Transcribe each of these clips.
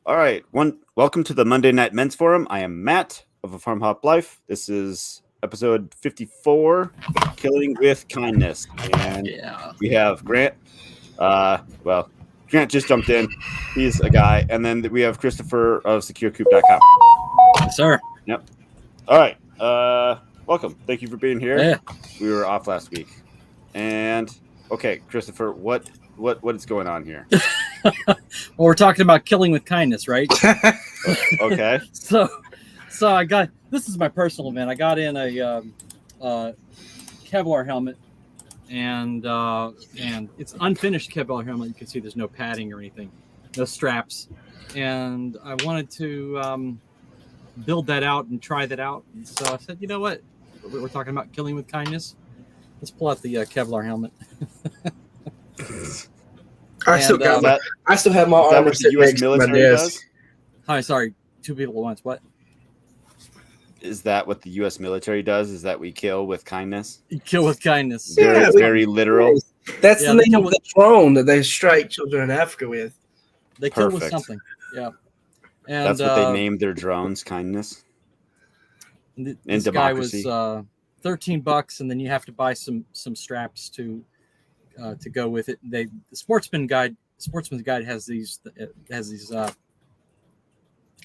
All right. Welcome to the Monday Night Men's Forum. I am Matt of A Farm Hop Life. This is episode 54, Killing with Kindness. And Yeah. we have Grant. Grant just jumped in. He's a guy. And then we have Christopher of SecureCoop.com. Yes, sir. Yep. All right. Welcome. Thank you for being here. Yeah. We were off last week. And okay, Christopher, what is going on here? Well, we're talking about killing with kindness, right? Okay. So I got, this is my personal event. I got in a Kevlar helmet, and it's unfinished Kevlar helmet. You can see there's no padding or anything, no straps, and I wanted to build that out and try that out. And so I said, you know what? We're talking about killing with kindness. Let's pull out the Kevlar helmet. I still have my armor what the U.S. military does? Hi, sorry, two people at once. What? Is that what the U.S. military does? Is that we kill with kindness? You kill with kindness. Very literal. That's the name of the drone that they strike children in Africa with. They kill with something. Yeah. And that's what they named their drones, kindness. This guy was $13, and then you have to buy some straps to go with it. The Sportsman's Guide has these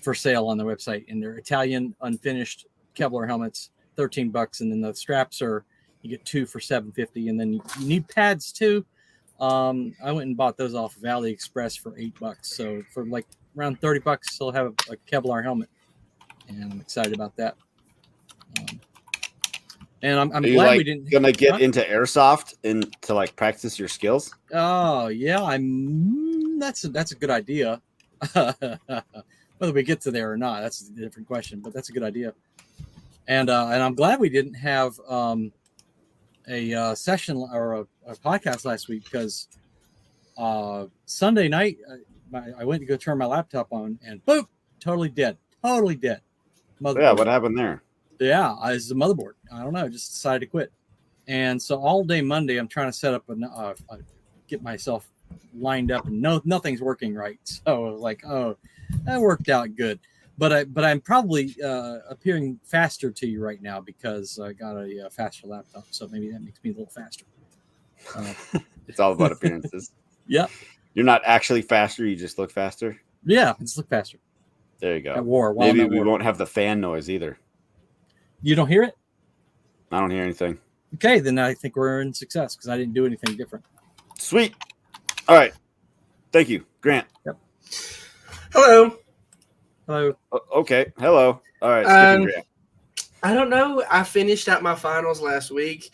for sale on their website, and they're Italian unfinished Kevlar helmets, $13, and then the straps you get 2 for $7.50, and then you need pads too. I went and bought those off of AliExpress for $8, so for like around $30, you'll have a Kevlar helmet, and I'm excited about that. And I'm glad we didn't. Gonna get into airsoft and to like practice your skills. Oh yeah, that's a good idea. Whether we get to there or not, that's a different question. But that's a good idea. And I'm glad we didn't have a session or a podcast last week, because Sunday night I went to go turn my laptop on, and boop, totally dead. Motherboard. Yeah, what happened there? Yeah, it's the motherboard. I don't know. I just decided to quit. And so all day Monday, I'm trying to set up get myself lined up, and nothing's working right. So like, oh, that worked out good. But I'm probably appearing faster to you right now because I got a faster laptop. So maybe that makes me a little faster. It's all about appearances. Yeah. You're not actually faster. You just look faster. Yeah, just look faster. There you go. At war. Maybe we won't have the fan noise either. You don't hear it? I don't hear anything. Okay, then I think we're in success because I didn't do anything different. Sweet. All right. Thank you, Grant. Yep. Hello. Okay. Hello. All right. Grant. I don't know. I finished out my finals last week.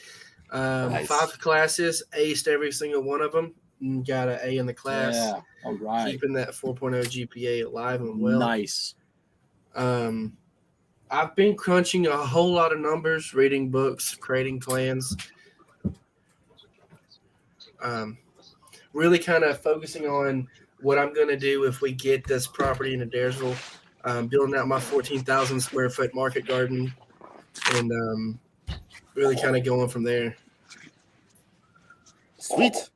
Nice. 5 classes, aced every single one of them, and got an A in the class. Yeah. All right. Keeping that 4.0 GPA alive and well. Nice. I've been crunching a whole lot of numbers, reading books, creating plans. Really kind of focusing on what I'm going to do if we get this property in Adairsville. Building out my 14,000 square foot market garden, and really kind of going from there. Sweet.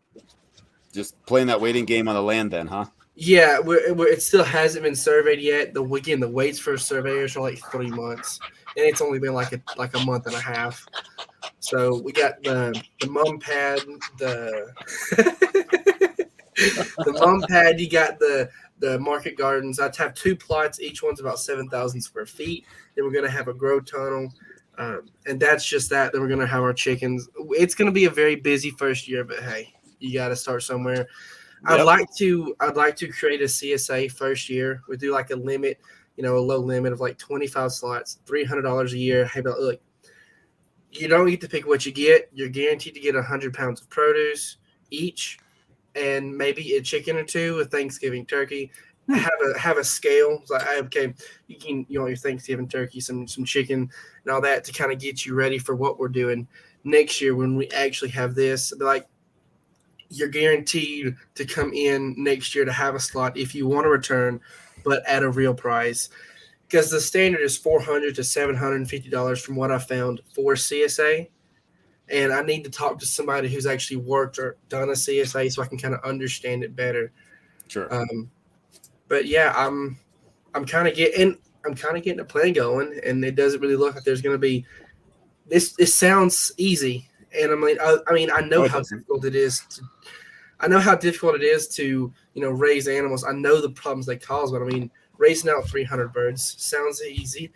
Just playing that waiting game on the land then, huh? Yeah, it still hasn't been surveyed yet. The waits for surveyors are like 3 months, and it's only been like a month and a half. So we got the mum pad, the mum pad. You got the market gardens. I have 2 plots. Each one's about 7,000 square feet. Then we're gonna have a grow tunnel, and that's just that. Then we're gonna have our chickens. It's gonna be a very busy first year, but hey, you got to start somewhere. Yep. I'd like to create a CSA first year. We do like a limit, a low limit of like 25 slots, $300 a year. Hey, but look, you don't get to pick what you get. You're guaranteed to get 100 pounds of produce each, and maybe a chicken or 2, a Thanksgiving turkey. Have a scale. It's like, okay, you can your Thanksgiving turkey, some chicken, and all that to kind of get you ready for what we're doing next year when we actually have this. Like, you're guaranteed to come in next year to have a slot if you want to return, but at a real price. Because the standard is $400 to $750 from what I found for CSA. And I need to talk to somebody who's actually worked or done a CSA so I can kind of understand it better. Sure. But yeah, I'm kind of getting a plan going, and it doesn't really look like there's going to be this. It sounds easy, and I know No, it how doesn't. difficult it is to. I know how difficult it is to raise animals. I know the problems they cause, but I mean raising out 300 birds sounds easy.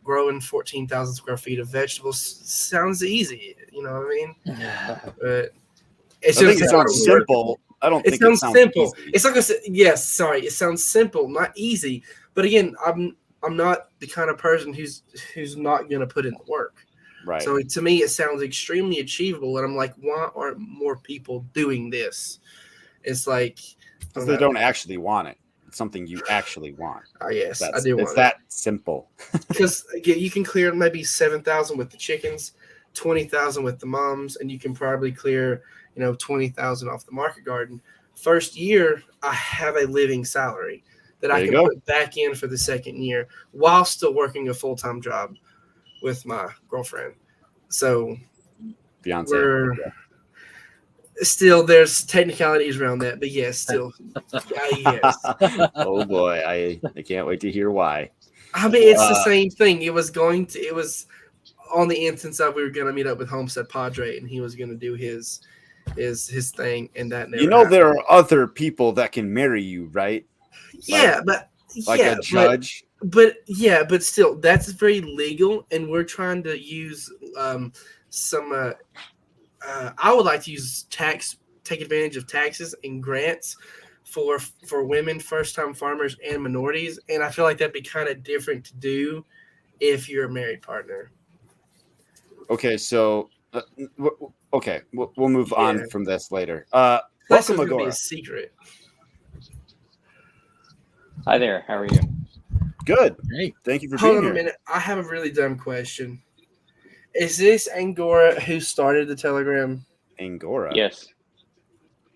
Growing 14,000 square feet of vegetables sounds easy. You know what I mean? But it's I think just it a lot of sounds work. simple. I don't It think it sounds sounds simple. easy. It's like I said. Yes, sorry. It sounds simple, not easy. But again, I'm not the kind of person who's not going to put in the work. Right. So to me, it sounds extremely achievable, and I'm like, why aren't more people doing this? It's like Because they don't actually want it. It's something you actually want. Yes, I It's do want that simple. because you can clear maybe 7,000 with the chickens, 20,000 with the moms, and you can probably clear 20,000 off the market garden. First year, I have a living salary that There I you can go. put back in for the second year while still working a full-time job with my girlfriend. So Beyonce. we're still, there's technicalities around that, but yes, still, yes. Oh boy, I can't wait to hear why. I mean, it's the same thing. It was on the instance of we were going to meet up with Homestead Padre, and he was going to do his thing, and that never happened. There are other people that can marry you, right? Yeah, Like a judge. But still, that's very legal, and we're trying to use some. I would like to take advantage of taxes and grants for women, first time farmers, and minorities, and I feel like that'd be kind of different to do if you're a married partner. Okay, so we'll move on from this later. That's Welcome, going to be Agora. a secret. Hi there. How are you? Good. Hey, Thank you for Hold being on a here. minute. I have a really dumb question. Is this Angora who started the Telegram? Angora. Yes.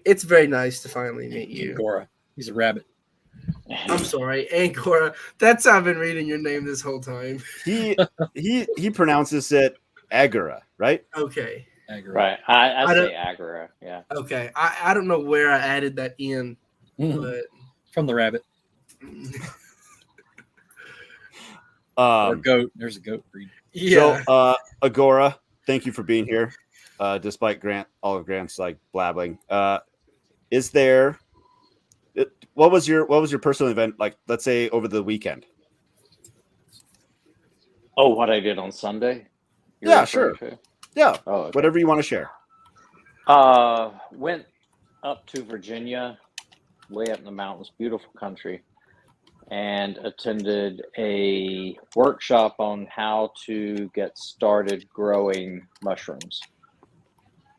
It's very nice to finally meet you. Agora. He's a rabbit. I'm sorry, Angora. That's how I've been reading your name this whole time. He pronounces it Agora, right? Okay. Agora. Right. I I say Agora. Yeah. Okay. I don't know where I added that in, but From the rabbit. Or goat. There's a goat breed. yeah. So, Agora, thank you for being here. Despite all of Grant's like blabbing. Is there? What was your personal event like? Let's say over the weekend. Oh, what I did on Sunday? Yeah, sure. Yeah, Oh, okay. whatever you want to share. Went up to Virginia, way up in the mountains, beautiful country, and attended a workshop on how to get started growing mushrooms.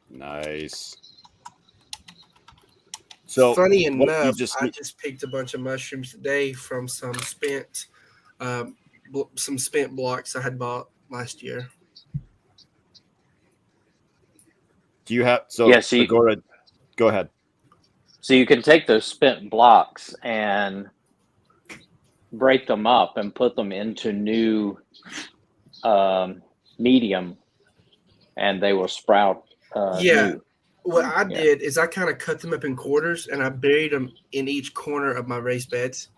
Nice. So Funny enough, I just picked a bunch of mushrooms today from some spent blocks I had bought last year. Do you have Agora? Go ahead. So you can take those spent blocks and break them up and put them into new medium, and they will sprout. New. What I did is I kind of cut them up in quarters, and I buried them in each corner of my raised beds.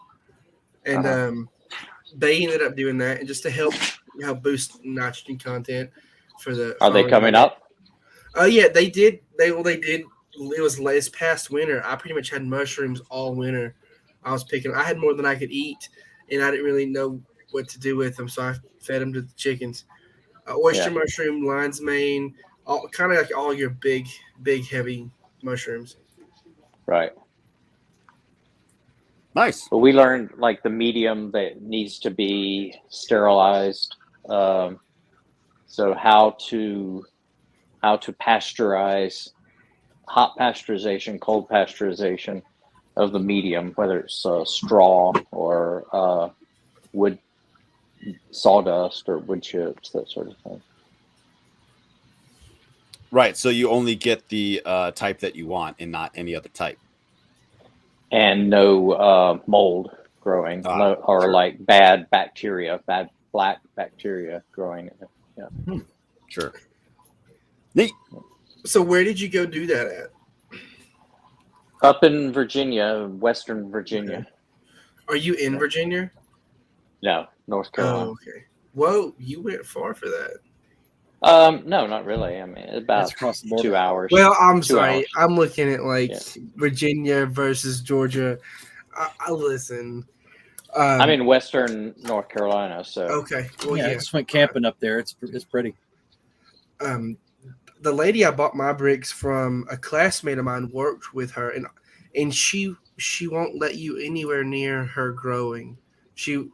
And they ended up doing that, and just to help boost nitrogen content for the. Are they coming up? Yeah, they did. They did. It was this past winter. I pretty much had mushrooms all winter. I was picking. I had more than I could eat, and I didn't really know what to do with them, so I fed them to the chickens. Oyster mushroom, lion's mane, kind of like all your big, heavy mushrooms. Right. Nice. But we learned like the medium that needs to be sterilized. So how to pasteurize, hot pasteurization, cold pasteurization of the medium, whether it's straw or wood sawdust or wood chips, that sort of thing. Right. So you only get the type that you want and not any other type. And no mold growing or like bad bacteria, bad black bacteria growing. Yeah. Sure. Neat. So where did you go do that at? Up in Virginia, Western Virginia. Are you in Virginia? No, North Carolina. Oh, okay. Whoa, you went far for that. No, not really. I mean, about That's across the border. 2 hours. Well, I'm 2 sorry. hours. I'm looking at like Yeah. Virginia versus Georgia. I listen. I'm in Western North Carolina, so Okay. Well, yeah, I yeah. just went camping up there. It's pretty. The lady I bought my bricks from, a classmate of mine worked with her, and she won't let you anywhere near her growing. She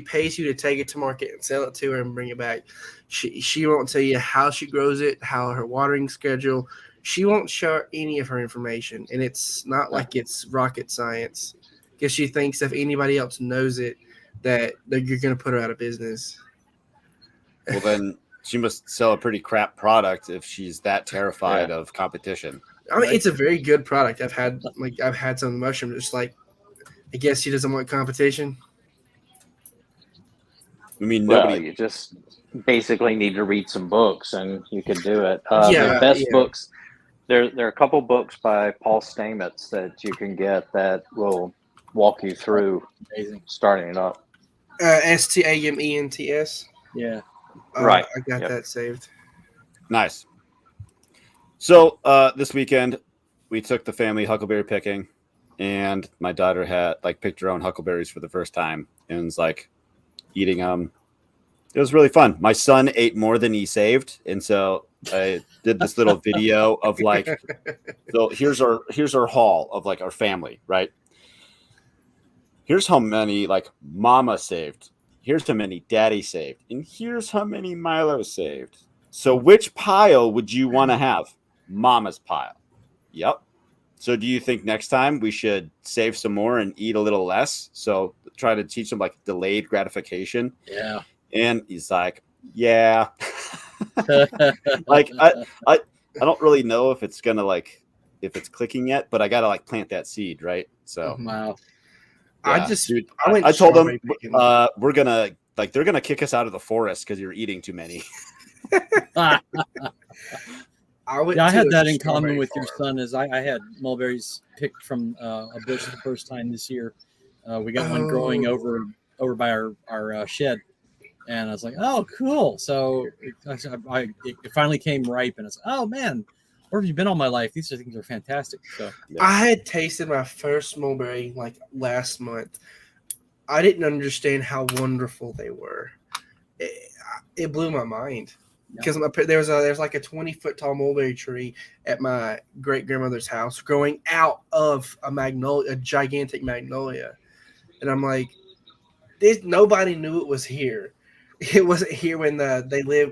pays you to take it to market and sell it to her and bring it back. She won't tell you how she grows it, how her watering schedule. She won't share any of her information, and it's not like it's rocket science, because she thinks if anybody else knows it, that you're going to put her out of business. Well, then she must sell a pretty crap product if she's that terrified of competition. I mean, it's a very good product. I've had some of the mushrooms. It's like, I guess she doesn't want competition. I mean, well, nobody. you just basically need to read some books, and you can do it. Yeah, The best yeah. books. There are a couple books by Paul Stamets that you can get that will walk you through Amazing. starting it up. STAMENTS. Yeah. Right. I got Yep. that saved. Nice. So this weekend, we took the family huckleberry picking, and my daughter had picked her own huckleberries for the first time and was eating them. It was really fun. My son ate more than he saved, and so I did this little video of so here's our haul of our family, right? Here's how many mama saved. Here's how many daddy saved, and here's how many Milo saved. So which pile would you want to have? Mama's pile. Yep. So do you think next time we should save some more and eat a little less? So try to teach them delayed gratification. Yeah. And he's like, yeah. I don't really know if it's gonna if it's clicking yet, but I gotta plant that seed, right? So Wow. yeah. Dude, I told them we're gonna they're gonna kick us out of the forest because you're eating too many. I had that in common strawberry with your farm. son. As I had mulberries picked from a bush the first time this year. We got one growing over by our shed, and I was like, "Oh, cool!" So it finally came ripe, and I was like, "Oh man, where have you been all my life? These things are fantastic." So I had tasted my first mulberry last month. I didn't understand how wonderful they were. It blew my mind. Because there's a 20-foot tall mulberry tree at my great grandmother's house growing out of a gigantic magnolia, and I'm like, nobody knew it was here. It wasn't here when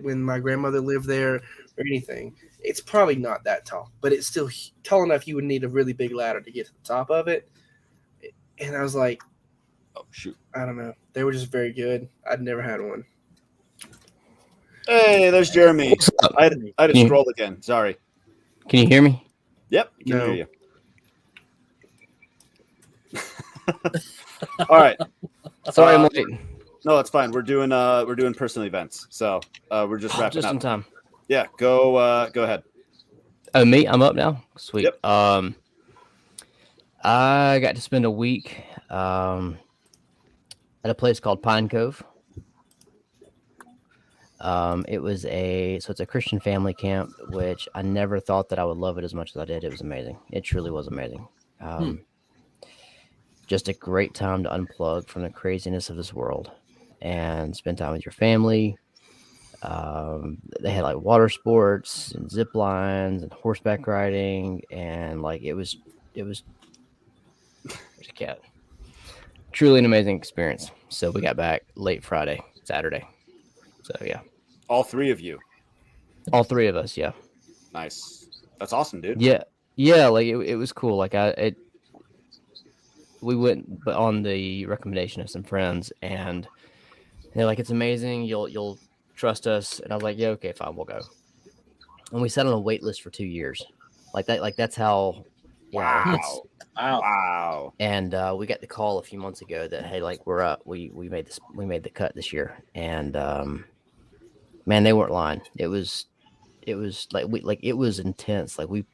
when my grandmother lived there or anything. It's probably not that tall, but it's still tall enough you would need a really big ladder to get to the top of it. And I was like, oh shoot, I don't know. They were just very good. I'd never had one. Hey, there's Jeremy. What's up? I had to scroll again. Sorry. Can you hear me? Yep, I can No. hear you. All right. Sorry, I'm late. No, it's fine. We're doing personal events, so we're just wrapping Just up. in time. Yeah, go ahead. Oh, me? I'm up now. Sweet. Yep. I got to spend a week at a place called Pine Cove. It's a Christian family camp, which I never thought that I would love it as much as I did. It was amazing. It truly was amazing. Just a great time to unplug from the craziness of this world and spend time with your family. They had water sports and zip lines and horseback riding, and it was there's a cat. Truly an amazing experience. So we got back late Saturday. So yeah. All three of you. All three of us, yeah. Nice. That's awesome, dude. Yeah. It was cool. We went on the recommendation of some friends, and they're like, "It's amazing. You'll trust us." And I was like, "Yeah, okay, fine, we'll go." And we sat on a wait list for 2 years. That's how. Yeah, Wow. And we got the call a few months ago that, hey, we're up. We made the cut this year, and man, they weren't lying. It was it was intense. We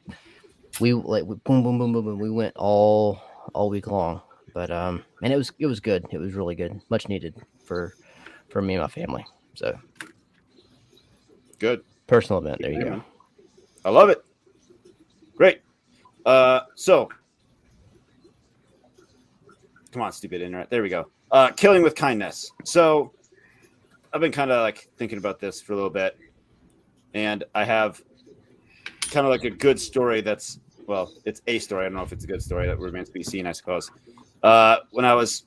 boom boom boom boom boom. We went all week long, But and it was good. It was really good, much needed for me and my family. So Good. personal event. There you Hey, go. man. I love it. Great. So come on, stupid internet. There we go. Killing with kindness. So I've been kind of like thinking about this for a little bit, and I have kind of like a good story that's, well, it's a story. I don't know if it's a good story that remains to be seen, I suppose. When I was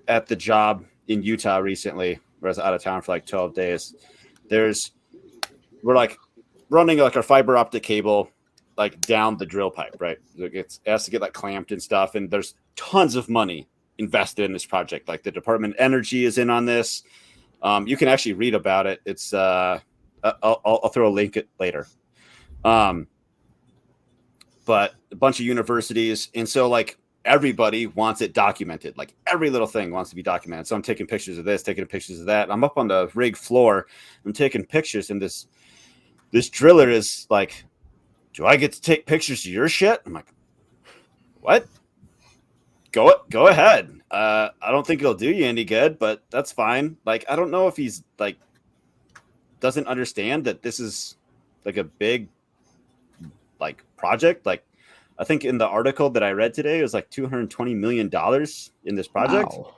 at the job in Utah recently, where I was out of town for like 12 days, we're like running like our fiber optic cable like down the drill pipe, right? It has to get like clamped and stuff, and there's tons of money invested in this project. Like the Department of Energy is in on this. You can actually read about it. It's I'll throw a link it later. But a bunch of universities, and so like everybody wants it documented. Like every little thing wants to be documented. So I'm taking pictures of this, taking pictures of that. I'm up on the rig floor. I'm taking pictures, and this driller is like, "Do I get to take pictures of your shit?" I'm like, "What? Go ahead. I don't think it'll do you any good, but that's fine." Like, I don't know if he's like doesn't understand that this is like a big like project. Like, I think in the article that I read today, it was like $220 million in this project. Wow.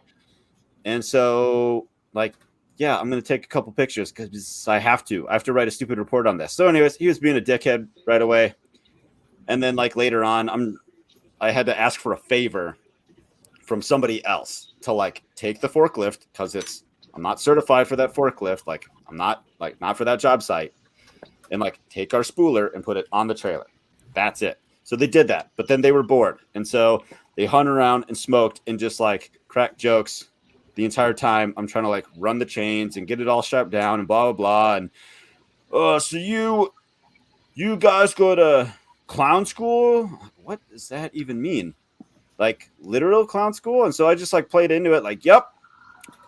And so like, yeah, I'm going to take a couple pictures because I have to write a stupid report on this. So anyways, he was being a dickhead right away. And then like later on, I had to ask for a favor from somebody else to like take the forklift, because I'm not certified for that forklift. Like I'm not for that job site, and like take our spooler and put it on the trailer. That's it. So they did that, but then they were bored. And so they hung around and smoked and just like cracked jokes the entire time. I'm trying to like run the chains and get it all strapped down and blah, blah, blah. And, so you guys go to clown school? What does that even mean? Like literal clown school? And so I just like played into it. Like, yep,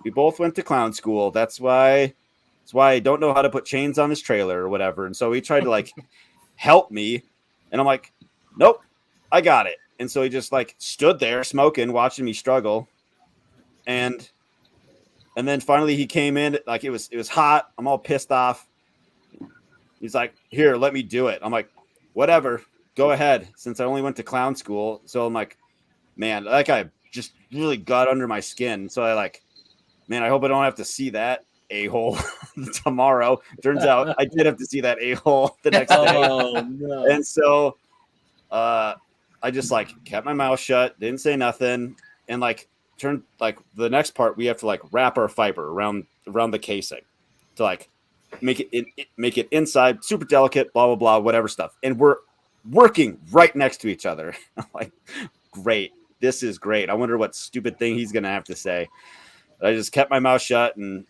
we both went to clown school. That's why I don't know how to put chains on this trailer or whatever. And so he tried to like help me. And I'm like, nope, I got it. And so he just like stood there smoking, watching me struggle. And then finally he came in, like it was hot. I'm all pissed off. He's like, here, let me do it. I'm like, whatever, go ahead. Since I only went to clown school. So I'm like, man, that guy just really got under my skin. So I like, man, I hope I don't have to see that a-hole tomorrow. Turns out I did have to see that a-hole the next day. Oh no! And so I just like kept my mouth shut, didn't say nothing, and like turned like the next part we have to like wrap our fiber around the casing to like make it inside, super delicate, blah blah blah, whatever stuff. And we're working right next to each other. I'm like, great, this is great. I wonder what stupid thing he's gonna have to say. I just kept my mouth shut, and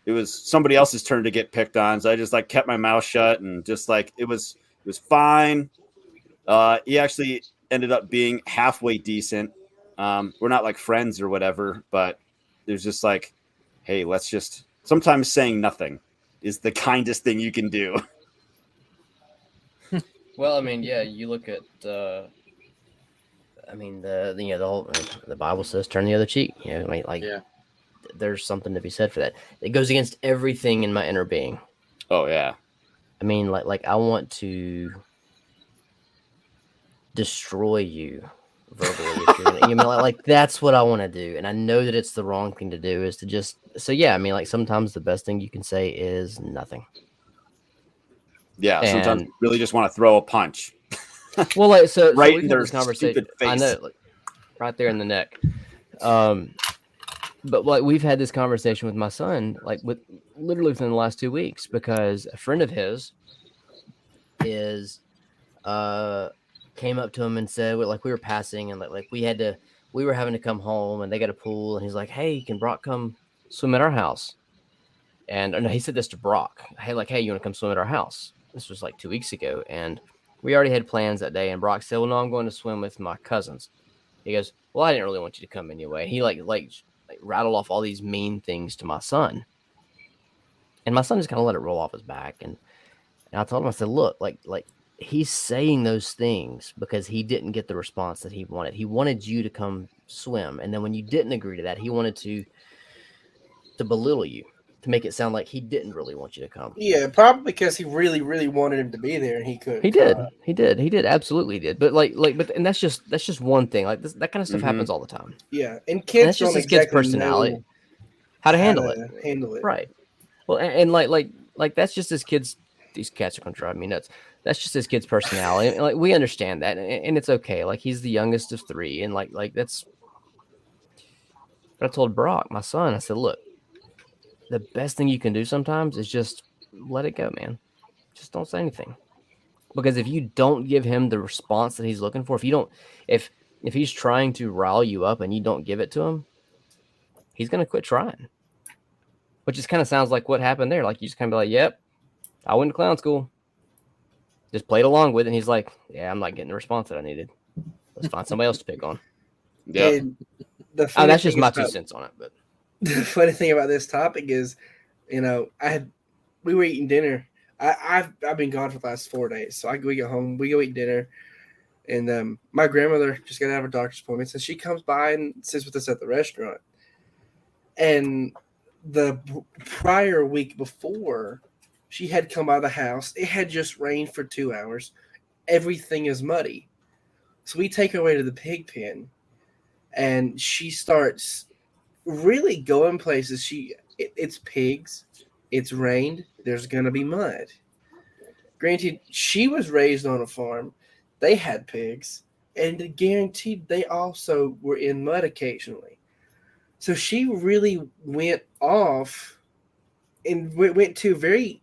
it was somebody else's turn to get picked on. So I just like kept my mouth shut, and just like it was fine. He actually ended up being halfway decent. We're not like friends or whatever, but there's just like, hey, let's just, sometimes saying nothing is the kindest thing you can do. Well, I mean, yeah, you look at, I mean, the whole, the Bible says turn the other cheek. You know, I mean, like, Yeah. there's something to be said for that. It goes against everything in my inner being. Oh yeah. I mean, like I want to destroy you verbally. If you're gonna, you know, like that's what I want to do, and I know that it's the wrong thing to do. Is to just, so yeah. I mean, like sometimes the best thing you can say is nothing. Yeah. And, sometimes you really just want to throw a punch. Well, like so Right we've in had their this conversation. stupid face. I know, like, right there in the neck. But like we've had this conversation with my son, like with literally within the last 2 weeks, because a friend of his is came up to him and said, like we were passing and like we were having to come home and they got a pool, and he's like, hey, can Brock come swim at our house? And no, he said this to Brock. Hey, you want to come swim at our house? This was like 2 weeks ago, and we already had plans that day. And Brock said, well, no, I'm going to swim with my cousins. He goes, well, I didn't really want you to come anyway. He like rattled off all these mean things to my son, and my son just kind of let it roll off his back. And I told him, I said, look, like he's saying those things because he didn't get the response that he wanted. He wanted you to come swim, and then when you didn't agree to that, he wanted to belittle you, to make it sound like he didn't really want you to come. Yeah, probably because he really, really wanted him to be there, and he couldn't. He did, absolutely did. But and that's just one thing. Like that kind of stuff happens all the time. Yeah, and And kids that's just don't his kid's exactly personality, know how to handle it. Handle it. Right. Well, and like that's just his kid's. These cats are gonna drive me nuts. That's just his kid's personality. And, like we understand that, and it's okay. Like he's the youngest of three, and like that's. But I told Brock, my son, I said, look, the best thing you can do sometimes is just let it go, man. Just don't say anything. Because if you don't give him the response that he's looking for, if he's trying to rile you up and you don't give it to him, he's gonna quit trying. Which just kind of sounds like what happened there. Like you just kind of be like, "Yep, I went to clown school." Just played along with it, and he's like, "Yeah, I'm not getting the response that I needed. Let's find somebody else to pick on." Yeah. And the funny That's just thing my is 2 about- cents on it. But The funny thing about this topic is, we were eating dinner. I've been gone for the last 4 days, so we get home, we go eat dinner, and my grandmother just got out of her doctor's appointment, so she comes by and sits with us at the restaurant. And the prior week before, she had come by the house. It had just rained for 2 hours. Everything is muddy, so we take her away to the pig pen, and she starts really going places. It's pigs. It's rained. There's gonna be mud. Granted, she was raised on a farm. They had pigs, and guaranteed they also were in mud occasionally. So she really went off and went to a very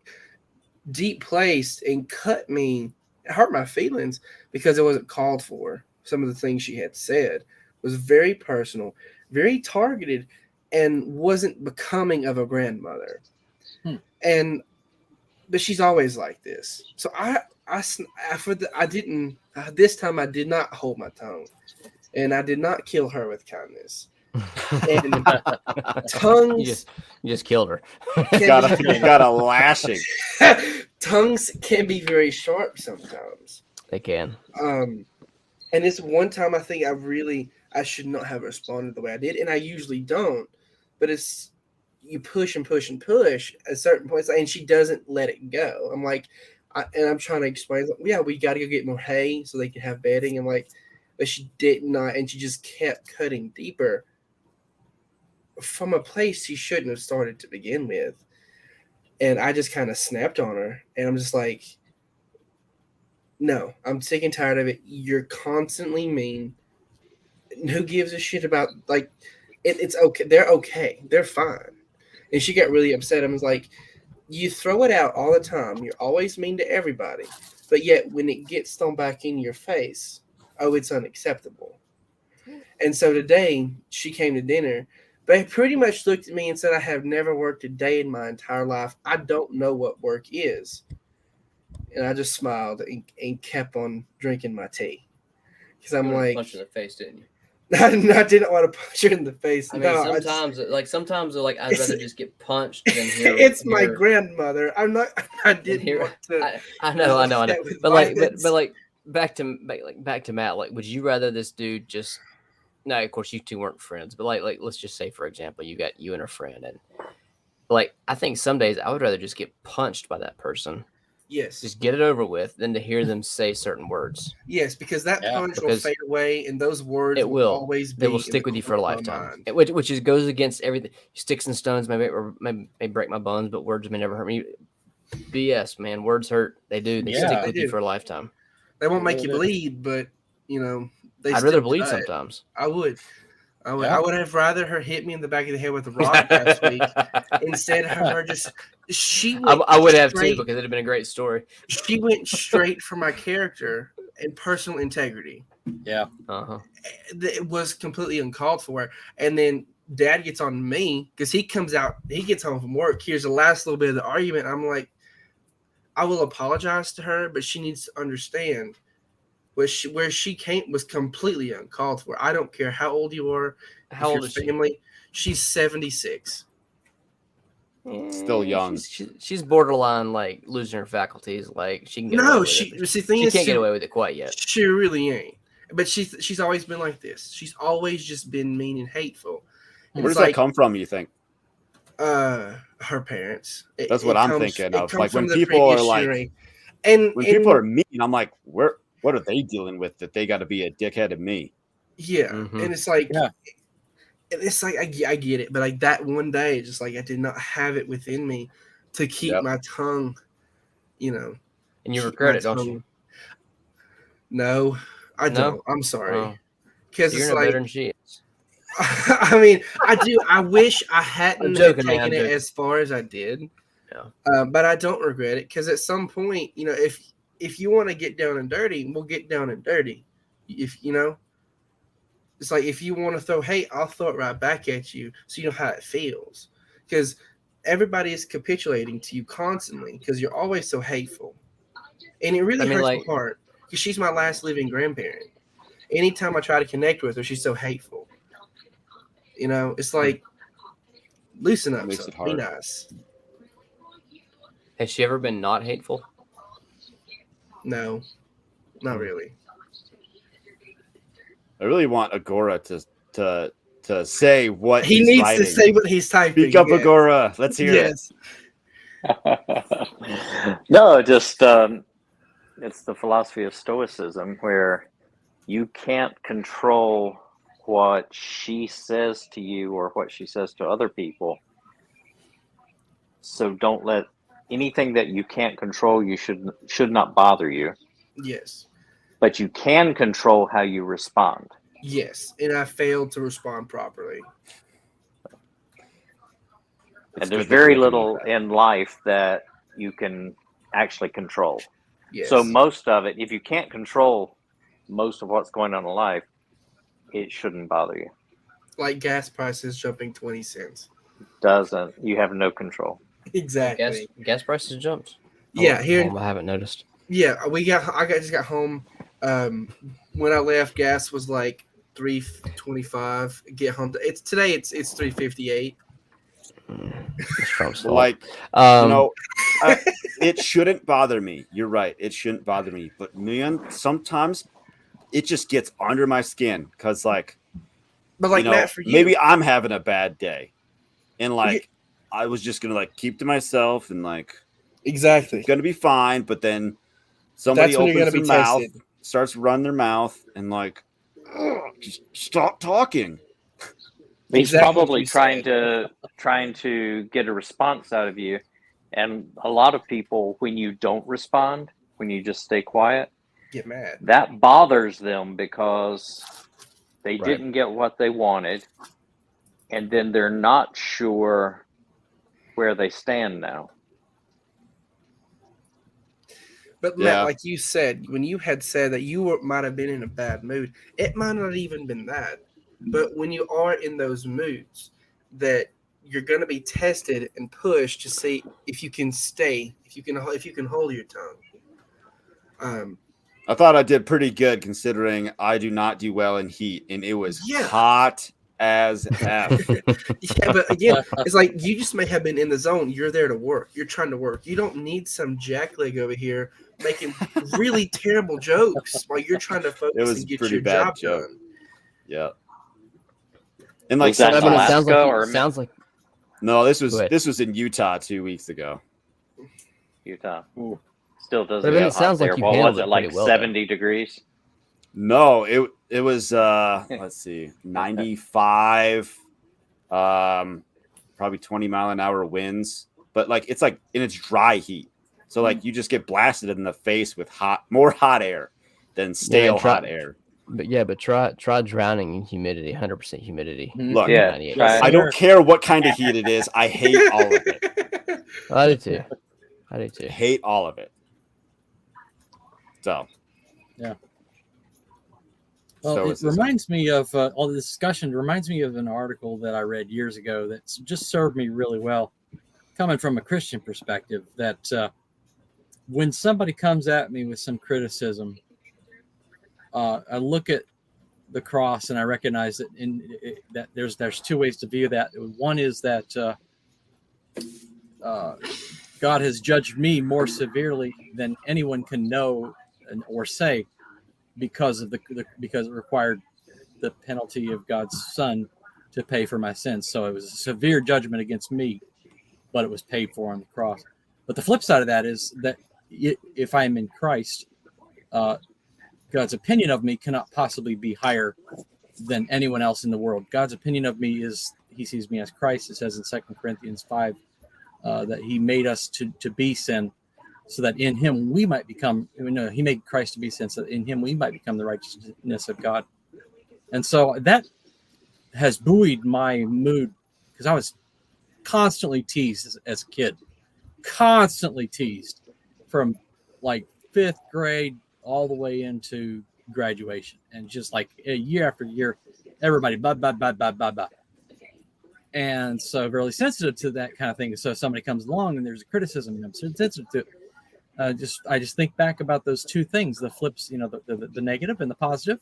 deep place and cut me. It hurt my feelings because it wasn't called for. Some of the things she had said was very personal, very targeted, and wasn't becoming of a grandmother. But she's always like this. So this time I did not hold my tongue, and I did not kill her with kindness. And tongues, you just killed her. got a lashing. tongues can be very sharp sometimes. They can. And it's one time I think I should not have responded the way I did, and I usually don't. But it's you push and push and push at certain points, and she doesn't let it go. I'm like, I'm trying to explain, yeah, we got to go get more hay so they can have bedding. I'm like, but she did not, and she just kept cutting deeper from a place she shouldn't have started to begin with. And I just kind of snapped on her, and I'm just like, no, I'm sick and tired of it. You're constantly mean. Who gives a shit about, like, it's okay. They're okay. They're fine. And she got really upset. I was like, you throw it out all the time. You're always mean to everybody. But yet when it gets thrown back in your face, oh, it's unacceptable. And so today she came to dinner, but pretty much looked at me and said, I have never worked a day in my entire life. I don't know what work is. And I just smiled and kept on drinking my tea. Because I'm like, punch in the face, didn't you? I didn't want to punch her in the face. I mean, no, sometimes like I'd rather just get punched than hear. It's my grandmother. I'm not. I didn't want to. I know. But back to Matt. Like, would you rather this dude just? No, of course you two weren't friends, but like let's just say, for example, you got you and a friend, and like I think some days I would rather just get punched by that person. Yes. Just get it over with than to hear them say certain words. Yes, because that punch will fade away, and those words will always be. They will stick with you for a lifetime. Which goes against everything. Sticks and stones may break my bones, but words may never hurt me. BS, man. Words hurt. They do. They stick with you for a lifetime. They won't make you bleed, but I'd rather bleed sometimes. I would. I would have rather her hit me in the back of the head with a rock last week instead of her just. I would have too, because it'd have been a great story. She went straight for my character and personal integrity. Yeah. It was completely uncalled for. And then Dad gets on me because he gets home from work. Here's the last little bit of the argument. I'm like, I will apologize to her, but she needs to understand. Where she came was completely uncalled for. I don't care how old you are. How old is family. She's 76. Still young. She's borderline like losing her faculties. Like she can get away No, with she. it. See, thing She is, can't get away with it quite yet. She really ain't. But she's always been like this. She's always just been mean and hateful. Where does that come from? You think? Her parents. That's what I'm thinking of. Like when the people are previous like, generation. and people are mean, I'm like, what are they dealing with that they got to be a dickhead to me? Yeah, Mhm. and it's like, Yeah. it's like I get it, but like that one day, just like I did not have it within me to keep Yep. my tongue, And you keep regret my it, don't you? tongue- No, I No? don't. I'm sorry, Oh, because you're it's no like, better than she is. I mean, I do. I wish I hadn't joking, man, taken I'm it joking. as far as I did. Yeah. But I don't regret it because at some point, if you want to get down and dirty, we'll get down and dirty. If it's like if you want to throw hate, I'll throw it right back at you, so you know how it feels. Because everybody is capitulating to you constantly because you're always so hateful, and it really hurts my heart because she's my last living grandparent. Anytime I try to connect with her, she's so hateful. It's like loosen up, Makes it be hard. nice. Has she ever been not hateful? No, not really. I really want Agora to say what He he's needs writing. to say what he's typing. Speak up, yes. Agora. Let's hear it. No, just it's the philosophy of Stoicism where you can't control what she says to you or what she says to other people. So don't let anything that you can't control you should not bother you. Yes. But you can control how you respond. Yes, and I failed to respond properly. And there's very little in life that you can actually control. Yes. So most of it, if you can't control most of what's going on in life, it shouldn't bother you. Like gas prices jumping 20 cents. You have no control. Exactly. Gas prices jumped. Yeah, here I haven't noticed. Yeah, just got home. When I left, gas was like $3.25. Get home. It's 3.58. Like, it shouldn't bother me. You're right. It shouldn't bother me. But man, sometimes it just gets under my skin because, like, Matt, for you, maybe I'm having a bad day, and like, I was just gonna like keep to myself and like, exactly, it's gonna be fine. But then somebody opens their mouth, tested. starts running their mouth, and like, just stop talking. He's probably trying to get a response out of you. And a lot of people, when you don't respond, when you just stay quiet, get mad. That bothers them because they didn't get what they wanted. And then they're not sure where they stand now. But Matt, like you said, when you had said that you might have been in a bad mood, it might not even been that. But when you are in those moods, that you're going to be tested and pushed to see if you can stay, if you can hold your tongue. I thought I did pretty good considering I do not do well in heat, and it was hot as F. Yeah, but again, it's like you just may have been in the zone. You're there to work. You're trying to work. You don't need some jackleg over here making really terrible jokes while you're trying to focus and get your job done. Yeah. And like sounds like no, this was in Utah 2 weeks ago. Utah. Ooh. Still doesn't it sounds like you handled it like 70 degrees? No, it was let's see, 95 probably 20-mile-an-hour winds, but like it's dry heat. So like you just get blasted in the face with more hot air than stale hot air. But try drowning in humidity, 100% humidity. Look, I don't care what kind of heat it is. I hate all of it. I do too. I hate all of it. So, yeah. Well, it reminds me of all the discussion. Reminds me of an article that I read years ago that just served me really well, coming from a Christian perspective. That when somebody comes at me with some criticism, I look at the cross and I recognize that that there's two ways to view that. One is that God has judged me more severely than anyone can know or say because of because it required the penalty of God's Son to pay for my sins. So it was a severe judgment against me, but it was paid for on the cross. But the flip side of that is that if I am in Christ, God's opinion of me cannot possibly be higher than anyone else in the world. God's opinion of me is he sees me as Christ. It says in 2 Corinthians 5 that he made us to be sin so that in him we might become, he made Christ to be sin so that in him we might become the righteousness of God. And so that has buoyed my mood because I was constantly teased as a kid, constantly teased from like 5th grade all the way into graduation. And just like year after year, everybody, blah, blah, blah, blah, blah, blah. And so really sensitive to that kind of thing. So if somebody comes along and there's a criticism and I'm sensitive to it. I just think back about those two things, the flips, the negative and the positive.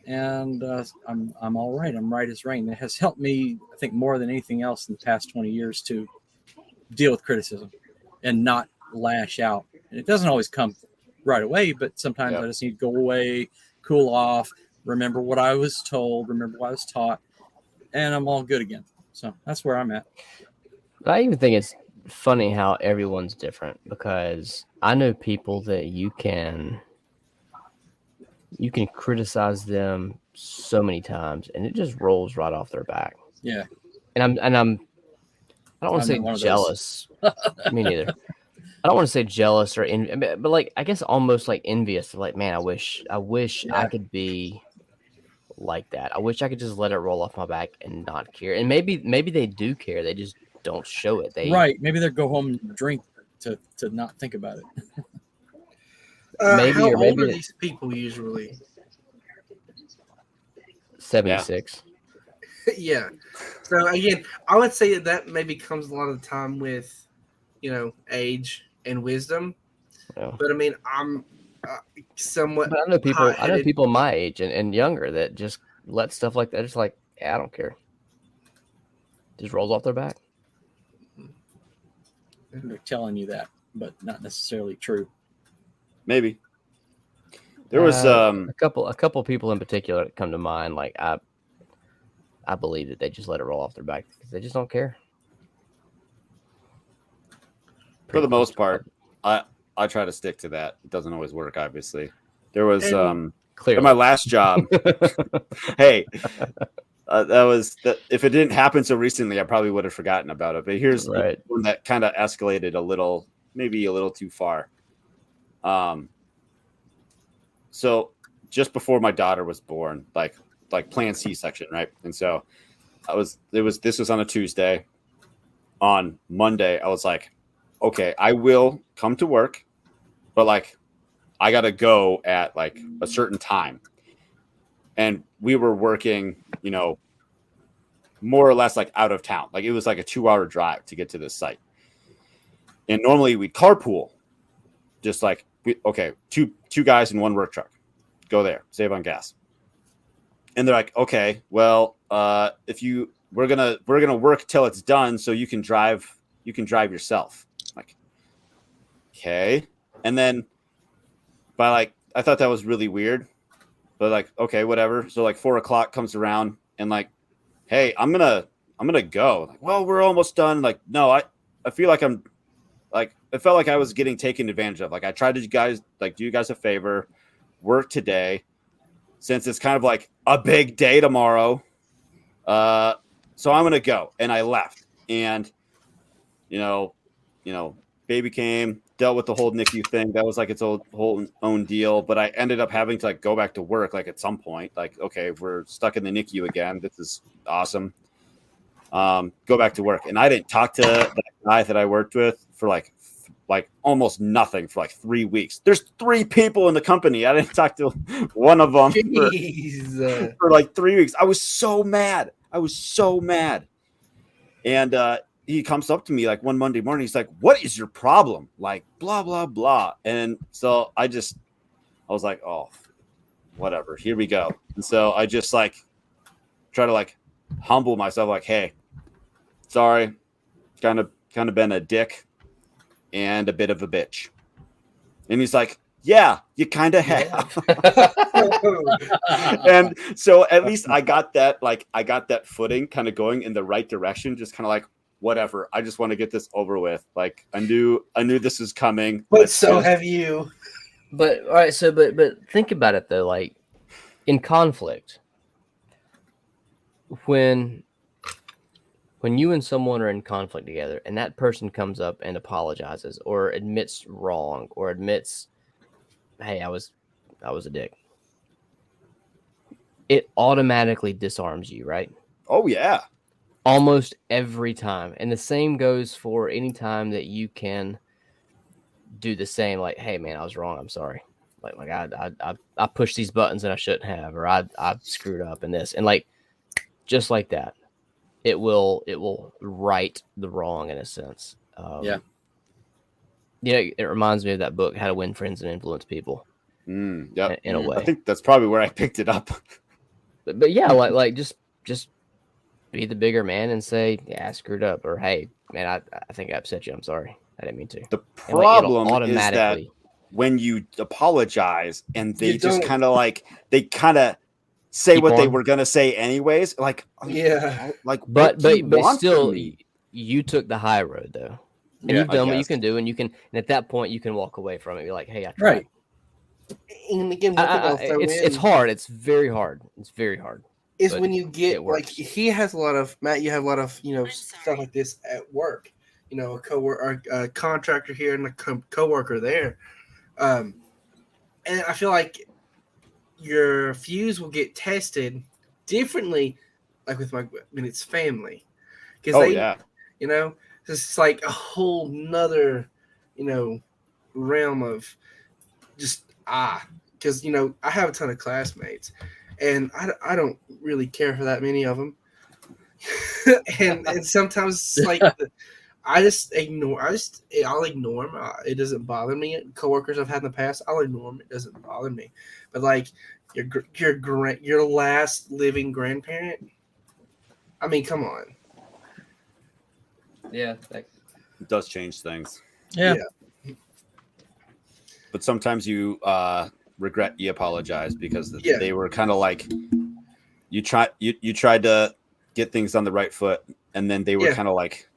And I'm all right. I'm right as rain. It has helped me, I think, more than anything else in the past 20 years to deal with criticism and not lash out. And it doesn't always come right away, but sometimes I just need to go away, cool off, remember what I was told, remember what I was taught, and I'm all good again. So that's where I'm at. I even think it's funny how everyone's different because I know people that you can criticize them so many times and it just rolls right off their back. Yeah. And I don't want to say jealous. Me neither. I don't want to say jealous or but like I guess almost like envious. Like, man, I wish I could be like that. I wish I could just let it roll off my back and not care. And maybe they do care. They just don't show it. Right. Maybe they'll go home and drink to not think about it. How old are these people usually? 76. Yeah. So again, I would say that maybe comes a lot of the time with, age and wisdom. Yeah. But I mean, I'm somewhat. But I know people my age and younger that just let stuff like that. Just like, I don't care. Just rolls off their back. They're telling you that, but not necessarily true. Maybe there was a couple people in particular that come to mind. Like I believe that they just let it roll off their back because they just don't care. For the most part, I try to stick to that. It doesn't always work, obviously. There was clearly at my last job. Hey, if it didn't happen so recently, I probably would have forgotten about it. But here's one that kind of escalated maybe a little too far. So just before my daughter was born, like planned C-section, right? And so this was on a Tuesday. On Monday, I was like, okay, I will come to work, but like I gotta go at like a certain time. And we were working, more or less like out of town. Like it was like a 2-hour drive to get to this site. And normally we carpool, just like two guys in one work truck, go there, save on gas. And they're like, okay, well, we're gonna work till it's done, so you can drive yourself. Like, okay. And then I thought that was really weird, but like, okay, whatever. So like 4:00 comes around and like, hey, I'm gonna go. Like, well, we're almost done. Like, no, I feel like I'm like, it felt like I was getting taken advantage of. Like I tried to do you guys a favor, work today, since it's kind of like a big day tomorrow. So I'm gonna go. And I left. And baby came, dealt with the whole NICU thing. That was like its whole own deal. But I ended up having to like go back to work like at some point. Like, okay, we're stuck in the NICU again. This is awesome. Go back to work. And I didn't talk to that guy that I worked with for like almost nothing for like 3 weeks. There's 3 people in the company. I didn't talk to one of them for like 3 weeks. I was so mad. And he comes up to me like one Monday morning. He's like, "What is your problem?" Like blah, blah, blah. And so I was like, oh, whatever, here we go. And so I just like try to like humble myself, like, hey, sorry, kind of kind of been a dick and a bit of a bitch. And he's like, yeah, you kind of have. And so at least I got that footing kind of going in the right direction, just kind of like, whatever. I just want to get this over with. Like I knew this was coming. But so have you. But all right, so but think about it though, like in conflict, when you and someone are in conflict together and that person comes up and apologizes or admits wrong or admits, hey, I was a dick, it automatically disarms you, right? Oh yeah. Almost every time. And the same goes for any time that you can do the same, like, hey man, I was wrong, I'm sorry. Like I pushed these buttons and I shouldn't have, or I screwed up in this. And like just like that, it will right the wrong in a sense. Yeah. It reminds me of that book, How to Win Friends and Influence People. Yep. In a way. I think that's probably where I picked it up. But yeah, like just be the bigger man and say, yeah, I screwed up, or hey, man, I think I upset you. I'm sorry. I didn't mean to. The problem is that automatically, when you apologize and they You just don't- kind of say Keep what they on. were gonna say anyways, like Yeah. like but what do you want still, from me? you took the high road though, and Yeah, you've done what you guess. can do, and at that point you can walk away from it. And be like, hey, I tried. Right. And again, one thing I'll throw It's in hard. It's very hard. It's very hard. is but when you get it like works. he has a lot of Matt. You have a lot of stuff like this at work. A coworker, a contractor here, and a coworker there. And I feel like your fuse will get tested differently, like when it's family, because Oh yeah. it's like a whole nother, realm of just because I have a ton of classmates, and I don't really care for that many of them, and sometimes it's like I'll ignore them. It doesn't bother me. Coworkers I've had in the past, I'll ignore them. It doesn't bother me. But like your last living grandparent, I mean, come on. Yeah. It does change things. Yeah. But sometimes you regret you apologize because Yeah. they were kind of like you tried to get things on the right foot, and then they were Yeah. kind of like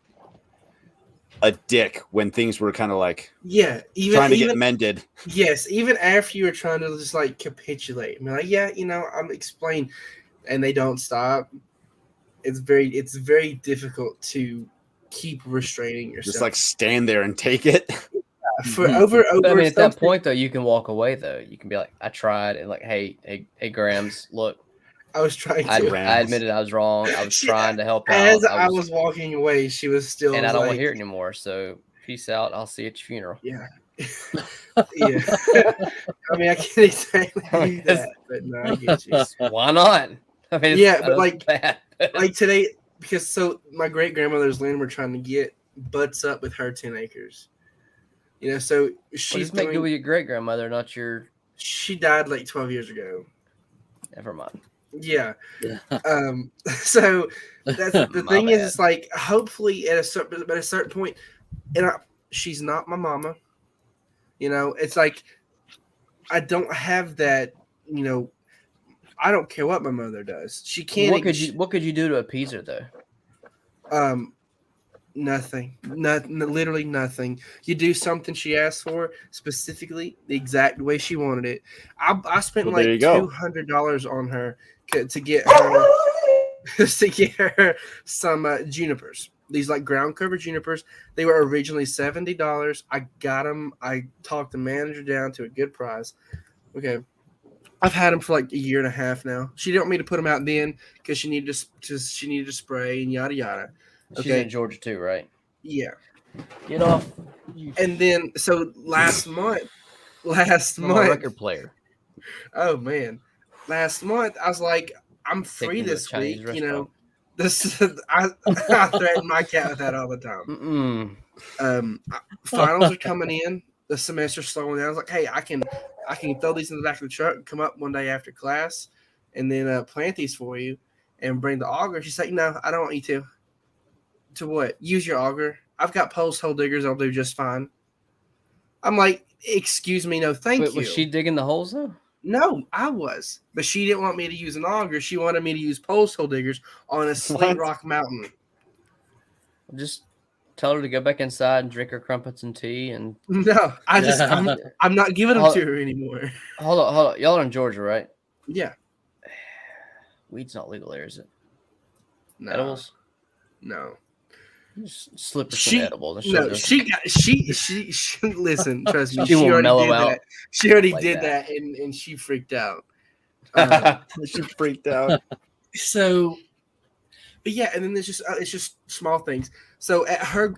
a dick when things were kind of like Yeah, trying to get mended. Yes, even after you were trying to just like capitulate, I mean, like, yeah, I'm explaining, and they don't stop. It's very difficult to keep restraining yourself. Just like stand there and take it. for over. But I mean, at that something- point though, you can walk away though. You can be like, I tried, and like, hey, Grams, look, I was trying I to. admitted I was wrong. I was She- trying to help out. As I was walking away, she was still. and I don't want like, to hear it anymore. So peace out. I'll see you at your funeral. Yeah. Yeah. I mean, I can't exactly do that, but no, I get you. Why not? I mean, Yeah, but that was like- bad. Like today, because my great grandmother's land we're trying to get butts up with her 10 acres. So Well, she's just make good with your great grandmother, not your. she died like 12 years ago. Never mind. Yeah. So that's the My thing is, bad. it's like hopefully at a certain point, and she's not my mama. It's like I don't have that. I don't care what my mother does. She can't. What could you do to appease her though? Nothing. Literally nothing. You do something she asked for specifically the exact way she wanted it. I spent Well, there like you go. $200 on her to get her to get her some junipers. These like ground cover junipers. They were originally $70. I got them. I talked the manager down to a good price. Okay. I've had them for like a year and a half now. She didn't want me to put them out then because she needed to spray and yada yada. She's Okay. in Georgia too, right? Yeah. Get off. And then so last month, I'm a record player. oh man, last month I was like, I'm Take free me to a this Chinese week. restaurant. This I threaten my cat with that all the time. Mm-mm. Finals are coming in. The semester's slowing down. I was like, hey, I can throw these in the back of the truck, come up one day after class, and then plant these for you, and bring the auger. She's like, no, I don't want you to. To what? Use your auger. I've got post hole diggers. I'll do just fine. I'm like, excuse me, no, thank Wait, you. was she digging the holes though? No, I was, but she didn't want me to use an auger. She wanted me to use post hole diggers on a slate rock mountain. Just tell her to go back inside and drink her crumpets and tea. And No, I'm not giving them to her anymore. hold on. Y'all are in Georgia, right? Yeah, Weed's not legal there, is it? no, Edibles? no. Just slip her She some edibles. no, she listen. Trust me, She will already mellow did out that. She already like did that. that, and she freaked out. She freaked out. So, but yeah, and then there's just it's just small things. So at her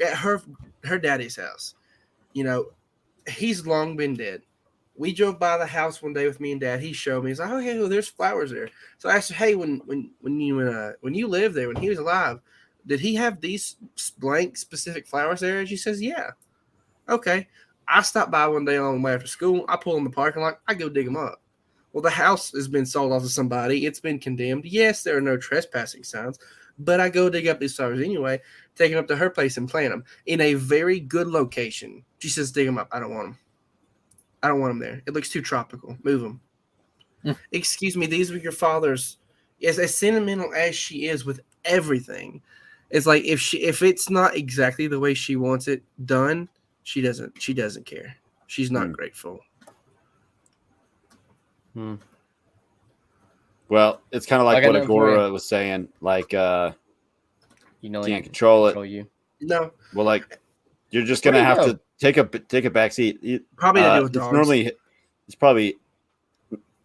daddy's house, you know, he's long been dead. We drove by the house one day with me and Dad. He showed me. He's like, "Oh, hey, well, there's flowers there." So I asked her, "Hey, when you lived there, when he was alive, did he have these blank specific flowers there?" And she says, "Yeah." Okay. I stopped by one day on the way after school. I pull in the parking lot. I go dig them up. Well, the house has been sold off to somebody. It's been condemned. Yes, there are no trespassing signs, but I go dig up these flowers anyway, take them up to her place and plant them in a very good location. She says, "Dig them up. I don't want them. I don't want them there. It looks too tropical. Move them." Excuse me, these were your father's. As sentimental as she is with everything, it's like if it's not exactly the way she wants it done, she doesn't care. She's not grateful. Well, it's kind of like what I know for Agora you. was saying. Like, Can't can't control it. control you. No, Well, like, you're just Where gonna do you have to take a back seat. probably to do with dogs. It's probably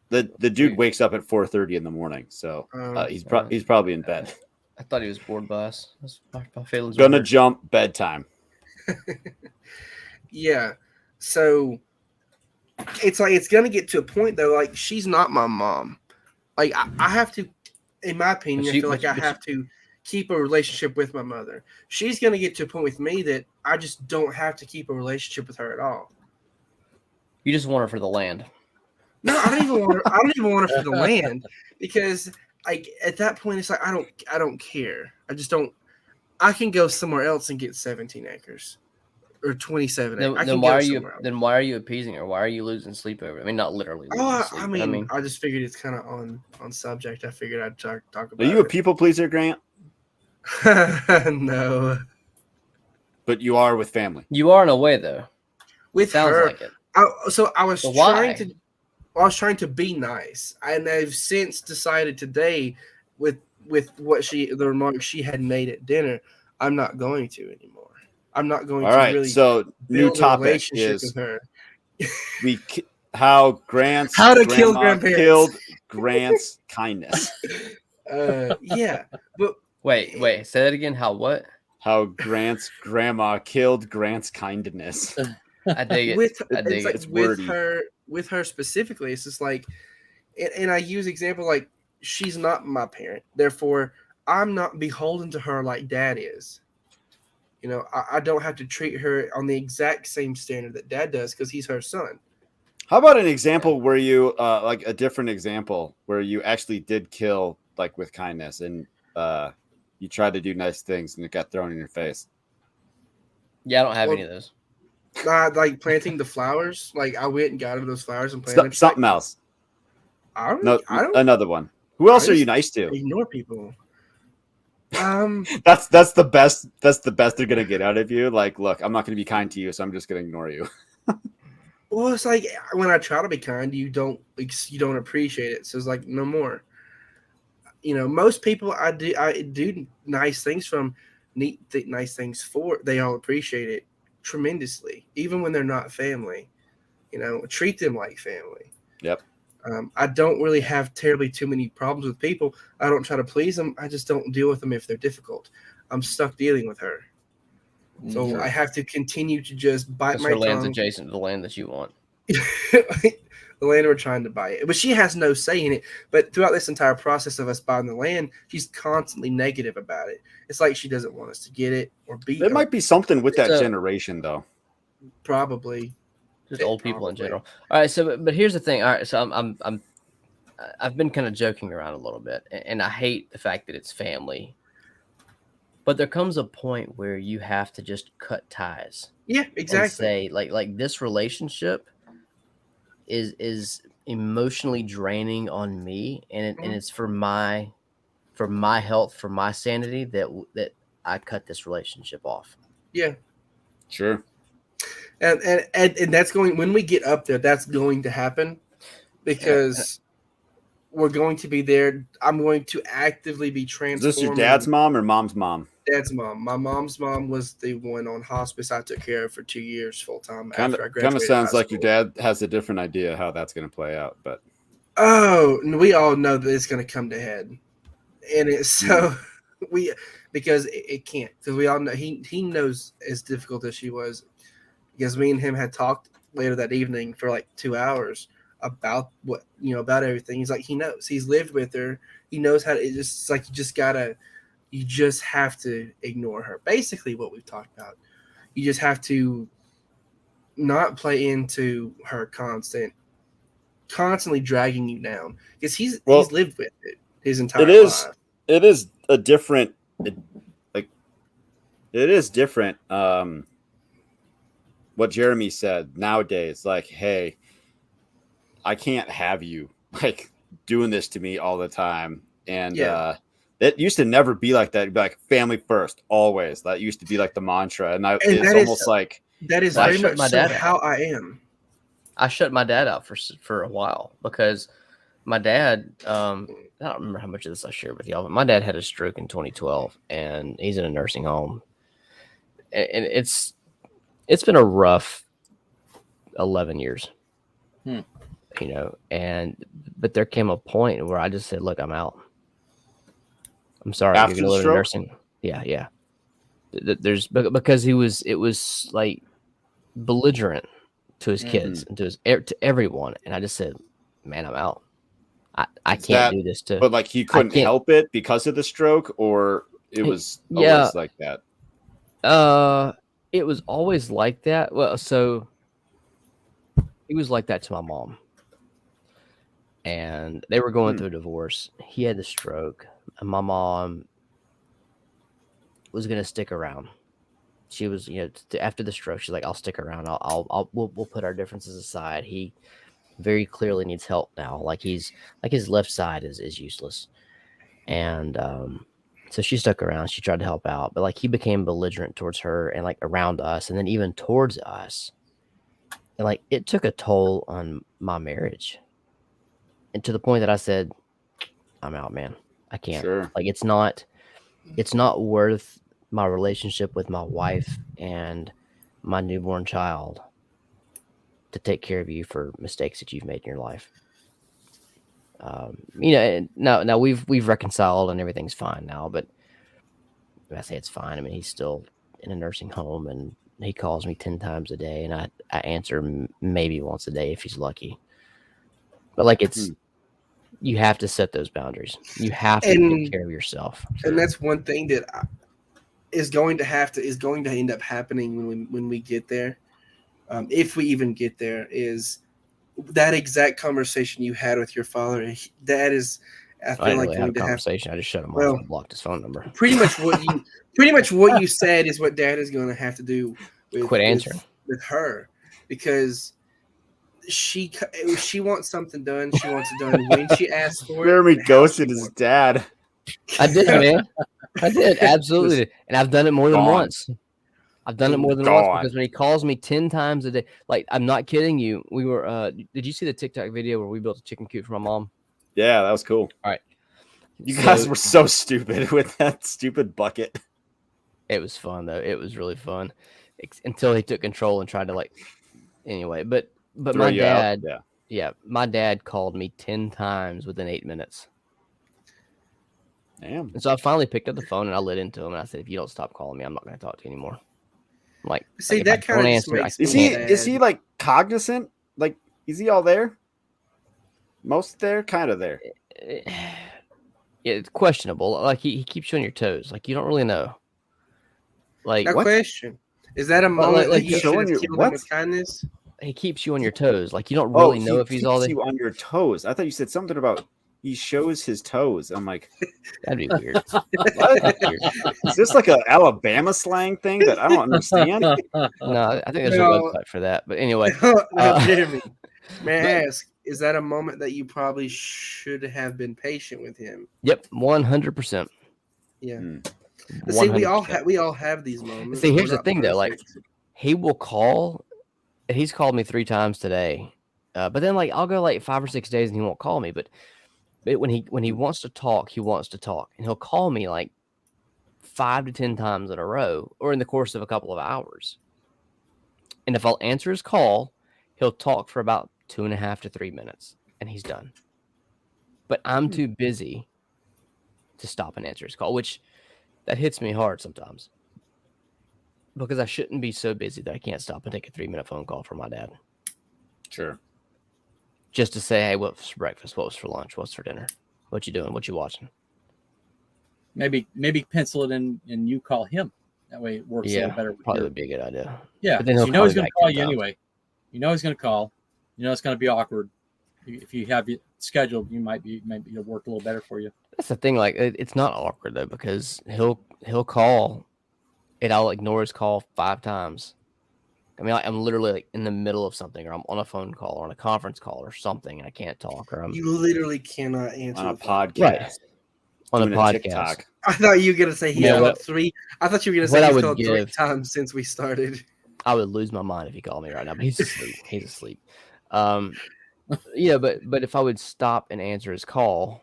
the dude wakes up at 4:30 in the morning, so he's probably in bed. I thought he was bored by us. That's my feelings. Gonna were hurt. jump bedtime. Yeah. So it's like it's gonna get to a point though, like she's not my mom. Like I have to, in my opinion, I feel like I have to keep a relationship with my mother. She's gonna get to a point with me that I just don't have to keep a relationship with her at all. You just want her for the land. No, I don't even want her. I don't even want her for the land because, like, at that point, it's like I don't care. I just don't. I can go somewhere else and get 17 acres or 27 acres. Then why are you appeasing her? Why are you losing sleep over it? I mean, not literally. Sleep, I mean, I just figured it's kind of on subject. I figured I'd talk about. Are you a people pleaser, Grant? No, But you are with family. You are in a way, though. with Sounds her. like it. I was But trying why? I was trying to be nice, and I've since decided today, with what the remarks she had made at dinner, I'm not going to anymore. I'm not going All to right. really So new build a topic relationship is with her. how Grant's How to kill grandma grandparents. killed Grant's kindness. Yeah, but Wait. Say that again. How? What? How Grant's grandma killed Grant's kindness. I dig it. with I dig it's like It's with wordy. her specifically, it's just like, and I use example like she's not my parent, therefore I'm not beholden to her like Dad is. You know, I don't have to treat her on the exact same standard that Dad does because he's her son. How about an example where you like a different example where you actually did kill like with kindness and you tried to do nice things and it got thrown in your face? Yeah, I don't have Well, any of those. Like planting the flowers. Like I went and got her those flowers and planted them. Something else. I No, don't another one. Who else I are you just nice to? ignore people. That's the best. That's the best they're gonna get out of you. Like, look, I'm not gonna be kind to you, so I'm just gonna ignore you. Well, it's like when I try to be kind, you don't appreciate it. So it's like no more. You know, most people I do nice things from, nice things for. They all appreciate it tremendously, even when they're not family. You know, treat them like family. Yep. I don't really have terribly too many problems with people. I don't try to please them. I just don't deal with them if they're difficult. I'm stuck dealing with her. So I have to continue to just bite Because my her land's tongue. adjacent to the land that you want. The land we're trying to buy it, but she has no say in it. But throughout this entire process of us buying the land, she's constantly negative about it. It's like she doesn't want us to get it or be. There might be something with that So- generation, though. Probably. Just old people in Probably. general. All right, so but here's the thing. All right, so I've been kind of joking around a little bit, and I hate the fact that it's family. But there comes a point where you have to just cut ties Yeah, and exactly. say, like this relationship is emotionally draining on me, and Mhm. it's for my health, for my sanity that I cut this relationship off. Yeah. Sure. And that's going, when we get up there, that's going to happen because we're going to be there. I'm going to actively be Is this your transforming. dad's mom or mom's mom? Dad's mom. My mom's mom was the one on hospice I took care of for 2 years full time Kind after I of graduated sounds high like your school. dad has a different idea how that's going to play out, but Oh, and we all know that it's going to come to head, and it's so because it can't, because we all know he knows as difficult as she was, because me and him had talked later that evening for like 2 hours about about everything. He's like, he knows, he's lived with her, he knows how to. It's like you just have to ignore her. Basically, what we've talked about, you just have to not play into her constantly dragging you down, because he's lived with it his entire life. it is a different like it is different what Jeremy said nowadays, like, hey, I can't have you like doing this to me all the time. And it used to never be like that. It'd be like family first, always. That used to be like the mantra. And it's almost like that is very much so how I am. I shut my dad out for a while because my dad, I don't remember how much of this I shared with y'all, but my dad had a stroke in 2012 and he's in a nursing home. And it's been a rough 11 years, but there came a point where I just said, look, I'm out. I'm sorry. After you're going to live in nursing. Yeah. Because it was like belligerent to his kids and to everyone. And I just said, man, I'm out. I can't do this but like he couldn't help it because of the stroke, or it was always like that. It was always like that. Well, so he was like that to my mom, and they were going through a divorce. He had the stroke, and my mom was going to stick around. She was, after the stroke, she's like, I'll stick around. We'll put our differences aside. He very clearly needs help now. Like his left side is useless. And, so she stuck around. She tried to help out, but like he became belligerent towards her and like around us, and then even towards us. And like it took a toll on my marriage. And to the point that I said, I'm out, man. I can't. Sure. Like it's not worth my relationship with my wife and my newborn child to take care of you for mistakes that you've made in your life. Now we've reconciled and everything's fine now, but when I say it's fine, I mean, he's still in a nursing home and he calls me 10 times a day and I answer maybe once a day if he's lucky. But like you have to set those boundaries. You have to take care of yourself. And that's one thing that is going to end up happening when we get there. If we even get there, is that exact conversation you had with your father. That is, I feel like had a conversation. I just shut him off and blocked his phone number. Pretty much what you said is what Dad is going to have to do with quit answering with her, because she wants something done. She wants it done when she asks for it. Jeremy ghosted his dad. I did, man. I did, absolutely. And I've done it more than once. I've done it more than once because when he calls me 10 times a day, like I'm not kidding you. We were did you see the TikTok video where we built a chicken coop for my mom? Yeah, that was cool. All right. You guys were so stupid with that stupid bucket. It was fun though. It was really fun until he took control and tried to anyway, but my dad, my dad called me 10 times within 8 minutes. Damn. And so I finally picked up the phone and I lit into him and I said, if you don't stop calling me, I'm not going to talk to you anymore. Like, see, that kind of answer. Is he like cognizant? Like, is he all there? Most there, kind of there. Yeah, it's questionable. Like he keeps you on your toes. Like you don't really know. Like no question. Is that a moment like you showing your with kindness? He keeps you on your toes. Like you don't really know if he's all there. You on your toes. I thought you said something about he shows his toes. I'm like, That'd be weird. what? Is this like an Alabama slang thing that I don't understand? No, I think there's a No. website for that. But anyway, Now, Jeremy, may I ask, is that a moment that you probably should have been patient with him? yep, 100%. Yeah. Hmm. See, we 100%. all have these moments. See, here's We're the not thing, though, like, perfect. he will call. He's called me 3 times today, but then like I'll go like 5 or 6 days and he won't call me. But when he wants to talk, he wants to talk, and he'll call me like 5 to 10 times in a row, or in the course of a couple of hours. And if I'll answer his call, he'll talk for about 2.5 to 3 minutes, and he's done. But I'm too busy to stop and answer his call, which that hits me hard sometimes. Because I shouldn't be so busy that I can't stop and take a 3-minute phone call from my dad. Sure. Just to say, hey, what's for breakfast? What was for lunch? What's for dinner? What you doing? What you watching? Maybe pencil it in and you call him. That way it works a little better. Probably would be a good idea. Yeah, But then so he'll you know call he's you going to back call 10 you times. anyway. You know he's going to call. You know it's going to be awkward. If you have it scheduled, you might it'll work a little better for you. That's the thing. Like, it's not awkward though, because he'll call, and I'll ignore his call 5 times. I mean, I'm literally like in the middle of something, or I'm on a phone call, or on a conference call, or something, and I can't talk, or I'm You literally cannot answer On a the phone. podcast. Right. on a Doing podcast. TikTok. I thought you were gonna say he's Yeah, called 3. I thought you were gonna what say I he's would called 3 give- times since we started. I would lose my mind if he called me right now, but he's asleep. He's asleep. But if I would stop and answer his call,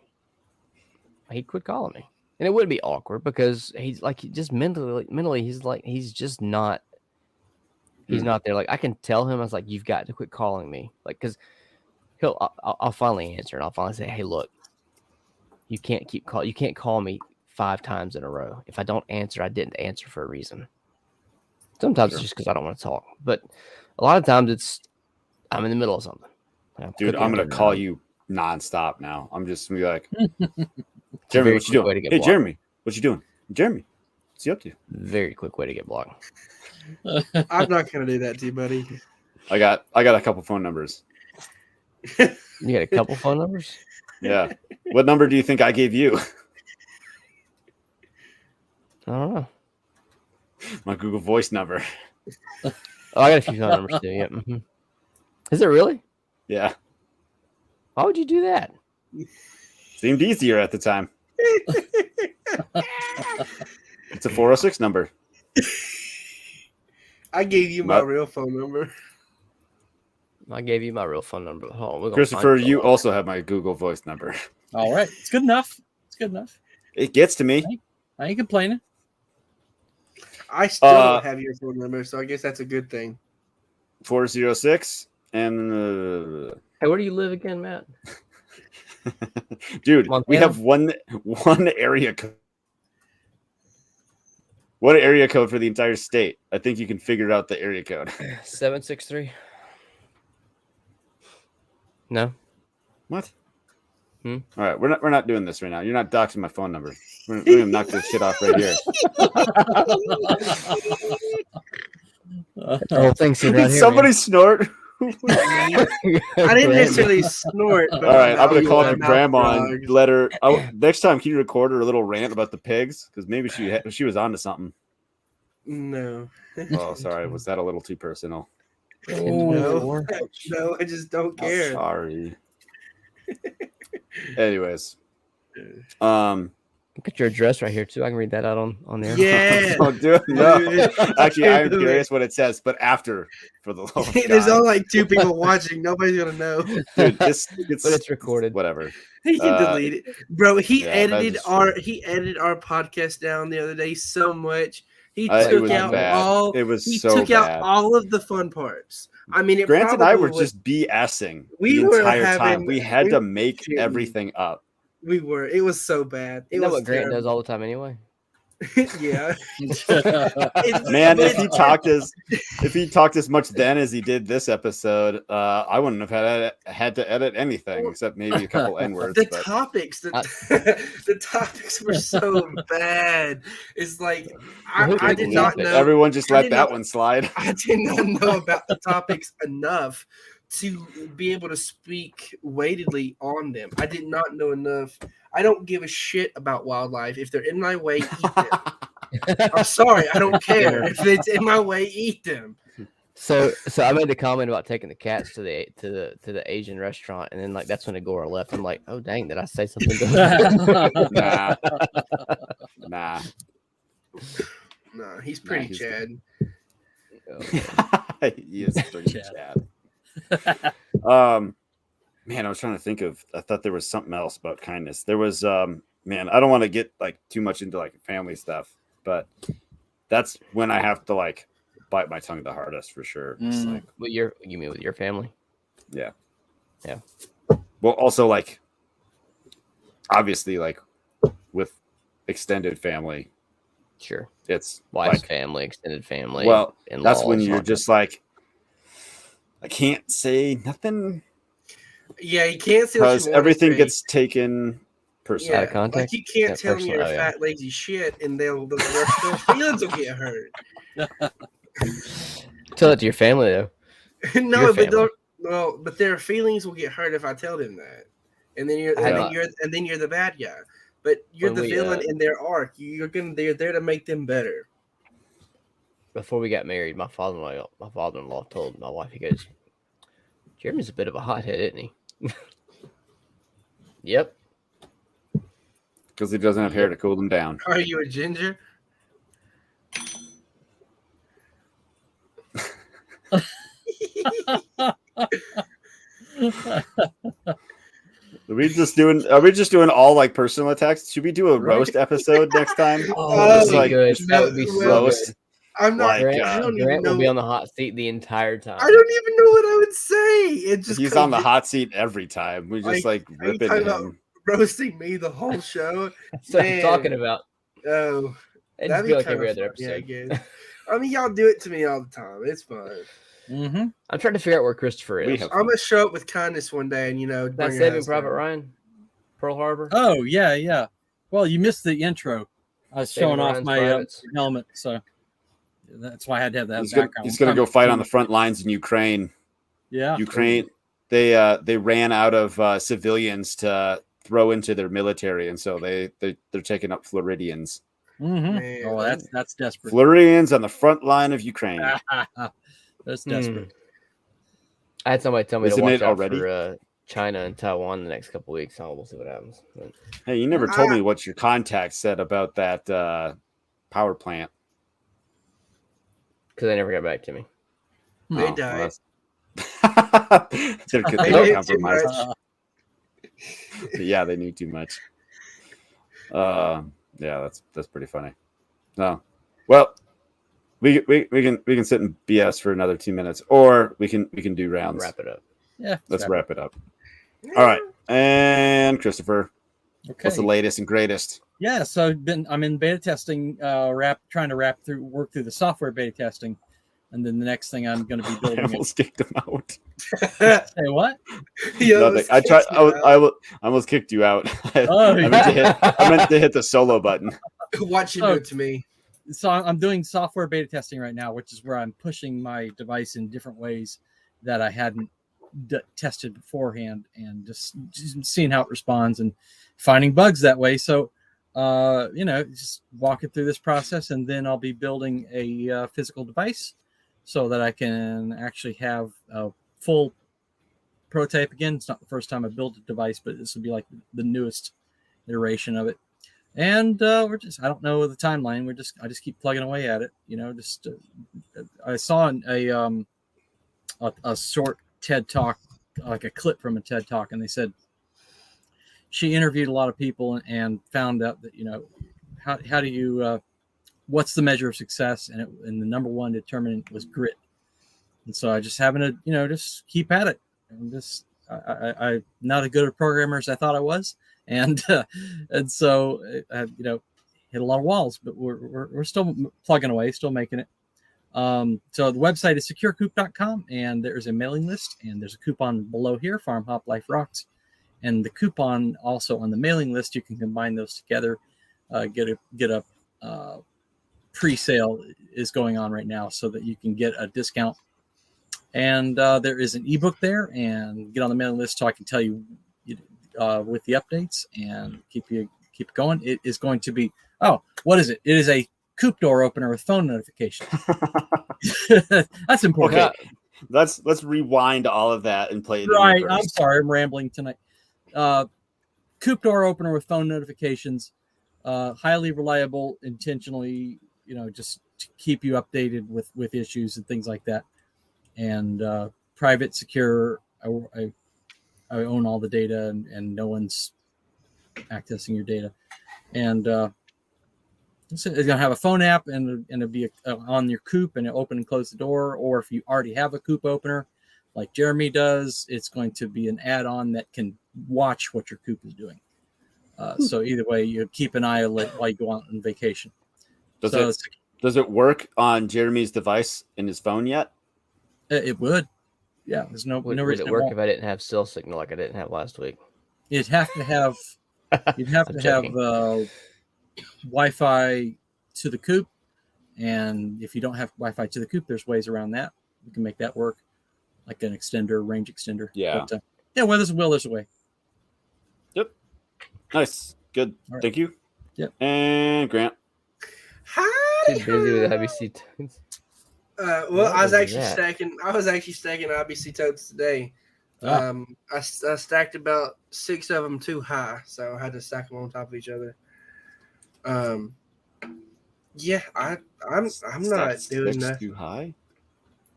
he'd quit calling me, and it would be awkward because he's like, just mentally, he's just not. He's not there. Like, I can tell him, I was like, you've got to quit calling me, like, because I'll finally answer, and I'll finally say, hey, look, you can't call me 5 times in a row. If I don't answer, I didn't answer for a reason. Sometimes it's just because I don't want to talk, but a lot of times I'm in the middle of something. Dude, I'm gonna call you nonstop now. I'm just gonna be like, Jeremy, what you doing? Hey, Jeremy, what you doing? Jeremy, what's you up to? Very quick way to get blocked. I'm not gonna do that to you, buddy. I got a couple phone numbers. You got a couple phone numbers? Yeah. What number do you think I gave you? I don't know. My Google Voice number. Oh, I got a few phone numbers too. Yeah. Mm-hmm. Is it really? Yeah. Why would you do that? Seemed easier at the time. It's a 406 number. I gave you my What? real phone number. I gave you my real phone number. Hold on, we're gonna Christopher, find it. you also have my Google Voice number. All right, it's good enough. It's good enough. It gets to me. I ain't complaining. I still don't have your phone number, so I guess that's a good thing. 406 and Hey, where do you live again, Matt? dude, Montana? we have one area code. What area code for the entire state? I think you can figure out the area code. 763. No. What? Hmm? All right, we're not doing this right now. You're not doxing my phone number. We're gonna knock this shit off right here. The whole thing's right Did here. somebody snort? I didn't necessarily snort. But All right, I'm gonna call my your mouth grandma and clogged. let her. Next time, can you record her a little rant about the pigs? Because maybe she was onto something. No. Oh, sorry, was that a little too personal? No. No, I just don't care. Sorry. Anyways, Look at your address right here too. I can read that out on there. Yeah. don't do it. No, actually, I am Do it. curious what it says, but after for the love of There's God. only like 2 people watching. Nobody's gonna know. Dude, But it's recorded. Whatever. He can delete it, bro. He yeah, that edited is true. our podcast down the other day so much. He It took was out bad. all. It was He so took bad. out all of the fun parts. I mean, it Grant and I were probably just BSing We the were entire time. having- We had we to were make kidding. everything up. we were. It was so bad. It Isn't that was what Grant terrible. does all the time anyway? Yeah. Man, But if he talked as much then as he did this episode, I wouldn't have had to edit anything except maybe a couple N words. the But topics, the topics were so bad. It's like Well, who I can did believe not it? know. everyone just I let did that not- one slide. I did not know about the topics enough to be able to speak weightedly on them. I did not know enough. I don't give a shit about wildlife. If they're in my way, eat them. I'm sorry, I don't care. If it's in my way, eat them. So I made the comment about taking the cats to the Asian restaurant, and then like that's when Agora left. I'm like, oh dang, did I say something to her? Nah. No, he's pretty he's Chad. He is pretty Chad. Man, I was trying to think of. I thought there was something else about kindness. There was, man. I don't want to get like too much into like family stuff, but that's when I have to like bite my tongue the hardest for sure. It's like, you mean with your family? Yeah. Yeah. Well, also like, obviously, like with extended family, Sure. it's Wife's like, family, extended family. well, that's when in-laws, you're all just like, I can't say nothing Yeah, you can't say what because you want everything to say. gets taken personally. Yeah, out of context? like you can't Yeah, tell me you're a personal- oh, yeah. fat lazy shit, and their feelings will get hurt. Tell that to your family though. No, Your but family. but their feelings will get hurt if I tell them that, and then you're the bad guy. But you're When the we, villain in their arc. They're there to make them better. Before we got married, my father-in-law told my wife, he goes, Jeremy's a bit of a hothead, isn't he? Yep. Because he doesn't have hair to cool them down. Are you a ginger? Are we just doing all like personal attacks? Should we do a roast episode next time? Oh, Just, that'd be like, good. That would be so roast. good. I'm not. Like, I don't even Grant know. will be on the hot seat the entire time. I don't even know what I would say. It just He's on the hot seat every time. We just like are you rip into talking about him. roasting me the whole show. That's what I'm Man. talking about. Oh, It'd just that'd be like kinda every other funny, I episode. guess. I mean, y'all do it to me all the time. It's fun. Mm-hmm. I'm trying to figure out where Christopher We is. have I'm gonna show up with kindness one day, and That bring a Saving house Private down. Ryan, Pearl Harbor. Oh yeah. Well, you missed the intro. I was Saving showing off Ryan's my privates. helmet, so that's why I had to have that He's background. gonna go fight on the front lines in Ukraine. Yeah. Ukraine. They ran out of civilians to throw into their military, and so they're taking up Floridians. Mm-hmm. Man. Oh, that's desperate. Floridians on the front line of Ukraine. That's desperate. I had somebody tell me Isn't to watch it out already? for China and Taiwan the next couple weeks. So we'll see what happens. But Hey, you never told me what your contact said about that power plant. because they never got back to me. They Oh, died. They They got knew too compromised. much. Yeah, they knew too much. Yeah, that's pretty funny. No, well, we can sit and BS for another 2 minutes, or we can do rounds. Wrap it up. Yeah. Let's wrap it up. All right, and Christopher, Okay. what's the latest and greatest? Yeah, so I'm in beta testing, trying to work through the software beta testing, and then the next thing I'm going to be I building. almost kicked him out. Say what? Nothing. I tried. I almost kicked you out. Oh, I meant to hit the solo button. Watch you do it to me. So I'm doing software beta testing right now, which is where I'm pushing my device in different ways that I hadn't tested beforehand, and just seeing how it responds and finding bugs that way. So, just walking through this process, and then I'll be building a physical device so that I can actually have a full prototype. Again, it's not the first time I built a device, but this will be like the newest iteration of it. And I don't know the timeline. I just keep plugging away at it. I saw a short TED talk, like a clip from a TED talk, and they said she interviewed a lot of people and found out that, how do you, what's the measure of success? And the number one determinant was grit. And so I just having to, just keep at it. And I'm not as good a programmer as I thought I was. And so I, hit a lot of walls, but we're still plugging away, still making it. So the website is securecoop.com, and there's a mailing list, and there's a coupon below here, Farm Hop Life Rocks. And the coupon also on the mailing list, you can combine those together. Get a pre-sale is going on right now so that you can get a discount And there is an ebook there, and get on the mailing list so I can tell you with the updates and keep it going. It is going to be what is it? It is a coop door opener with phone notification. That's important. Okay, let's rewind all of that and play it. Right. I'm sorry, I'm rambling tonight. Coop door opener with phone notifications, highly reliable, intentionally, just to keep you updated with issues and things like that. And private, secure. I own all the data, and no one's accessing your data. And it's going to have a phone app, and it'll be on your coop, and it'll open and close the door. Or if you already have a coop opener, like Jeremy does, it's going to be an add-on that can watch what your coop is doing. So either way, you keep an eye on it while you go on vacation. Does it work on Jeremy's device in his phone yet? It would. Yeah, there's no Would reason it work if I didn't have cell signal like I didn't have last week? You'd have to have Wi-Fi to the coop, and if you don't have Wi-Fi to the coop, there's ways around that. We can make that work, like an extender, range extender. Yeah. But, where there's a will, there's a way. Yep. Nice. Good. Right. Thank you. Yep. And Grant. Hi. Too busy with IBC totes. I was actually stacking IBC totes today. I stacked about 6 of them too high, so I had to stack them on top of each other. Yeah, I'm not doing that. Too high.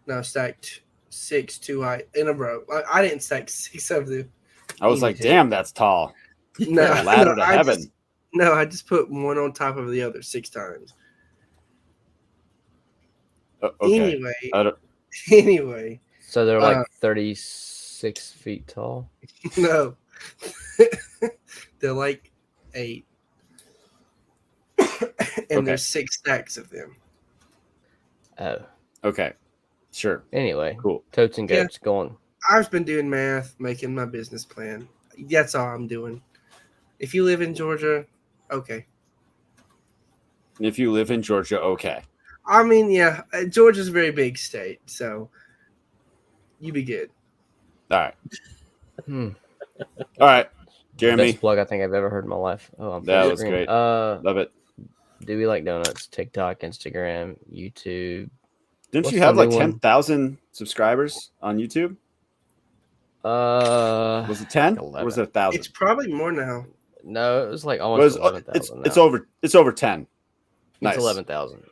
No, stacked 6 too high in a row. I didn't stack 6 of them. I was like, damn, that's tall. No, Ladder to heaven. I just put one on top of the other 6 times. Okay. Anyway. So they're like 36 feet tall? No. They're like 8. And there's 6 stacks of them. Oh. Okay. Sure. Anyway. Cool. Totes and goats going. I've been doing math, making my business plan. That's all I'm doing. If you live in Georgia, okay. If you live in Georgia, okay. I mean, yeah, Georgia's a very big state, so you be good. All right. All right. Jeremy. Best plug I think I've ever heard in my life. Oh, that was great. Love it. Do we like donuts? TikTok, Instagram, YouTube. Didn't you have like 10,000 subscribers on YouTube? Was it 10 or was it 1,000? It's probably more now. No, it was like almost 11,000. It's over 10. Nice. It's 11,000.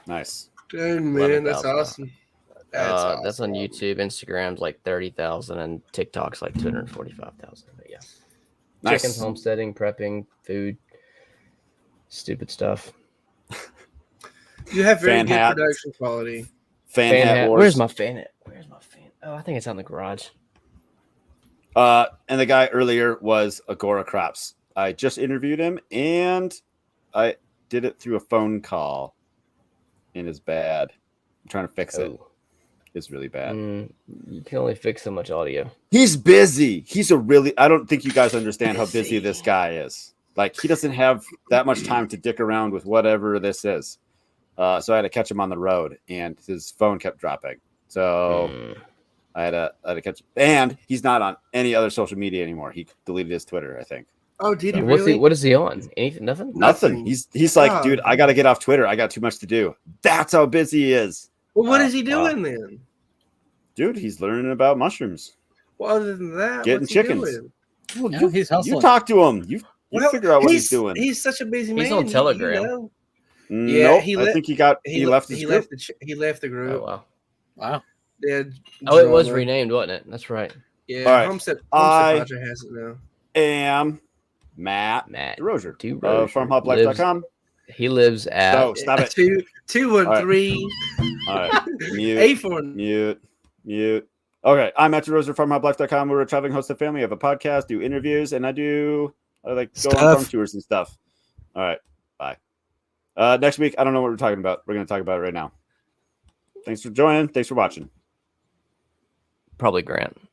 Nice. Dang, man, that's awesome. That's on YouTube. Instagram's like 30,000 and TikTok's like 245,000. But yeah. Nice. Chickens, homesteading, prepping, food, stupid stuff. You have very good production quality. Fan hat. Where's my fan hat? Oh, I think it's out in the garage. And the guy earlier was Agora Crops. I just interviewed him, and I did it through a phone call. And it's bad. I'm trying to fix it. It's really bad. You can only fix so much audio. He's busy. I don't think you guys understand how busy this guy is. Like, he doesn't have that much time to dick around with whatever this is. So I had to catch him on the road, and his phone kept dropping. So I had to catch him. And he's not on any other social media anymore. He deleted his Twitter, I think. Oh, did he really? What is he on? Anything? Nothing? Nothing. He's like, dude, I got to get off Twitter. I got too much to do. That's how busy he is. Well, what is he doing then? Dude, he's learning about mushrooms. Well, other than that, getting chickens. Well, he's hustling. You talk to him. You figure out what he's doing. He's such a busy man. He's on Telegram. Yeah, nope, I think he left the group. Oh, wow. Yeah. It was renamed, wasn't it? That's right. Yeah. All right. Homestead Project has it now. Am Matt DeRozier of FarmHopLife.com. He lives at. Oh, stop it. 213. All right. Mute. Okay. I'm Matt DeRozier, FarmHopLife.com. We're a traveling host of family. I have a podcast, do interviews, and I go on farm tours and stuff. All right. Bye. Next week, I don't know what we're talking about. We're going to talk about it right now. Thanks for joining. Thanks for watching. Probably Grant.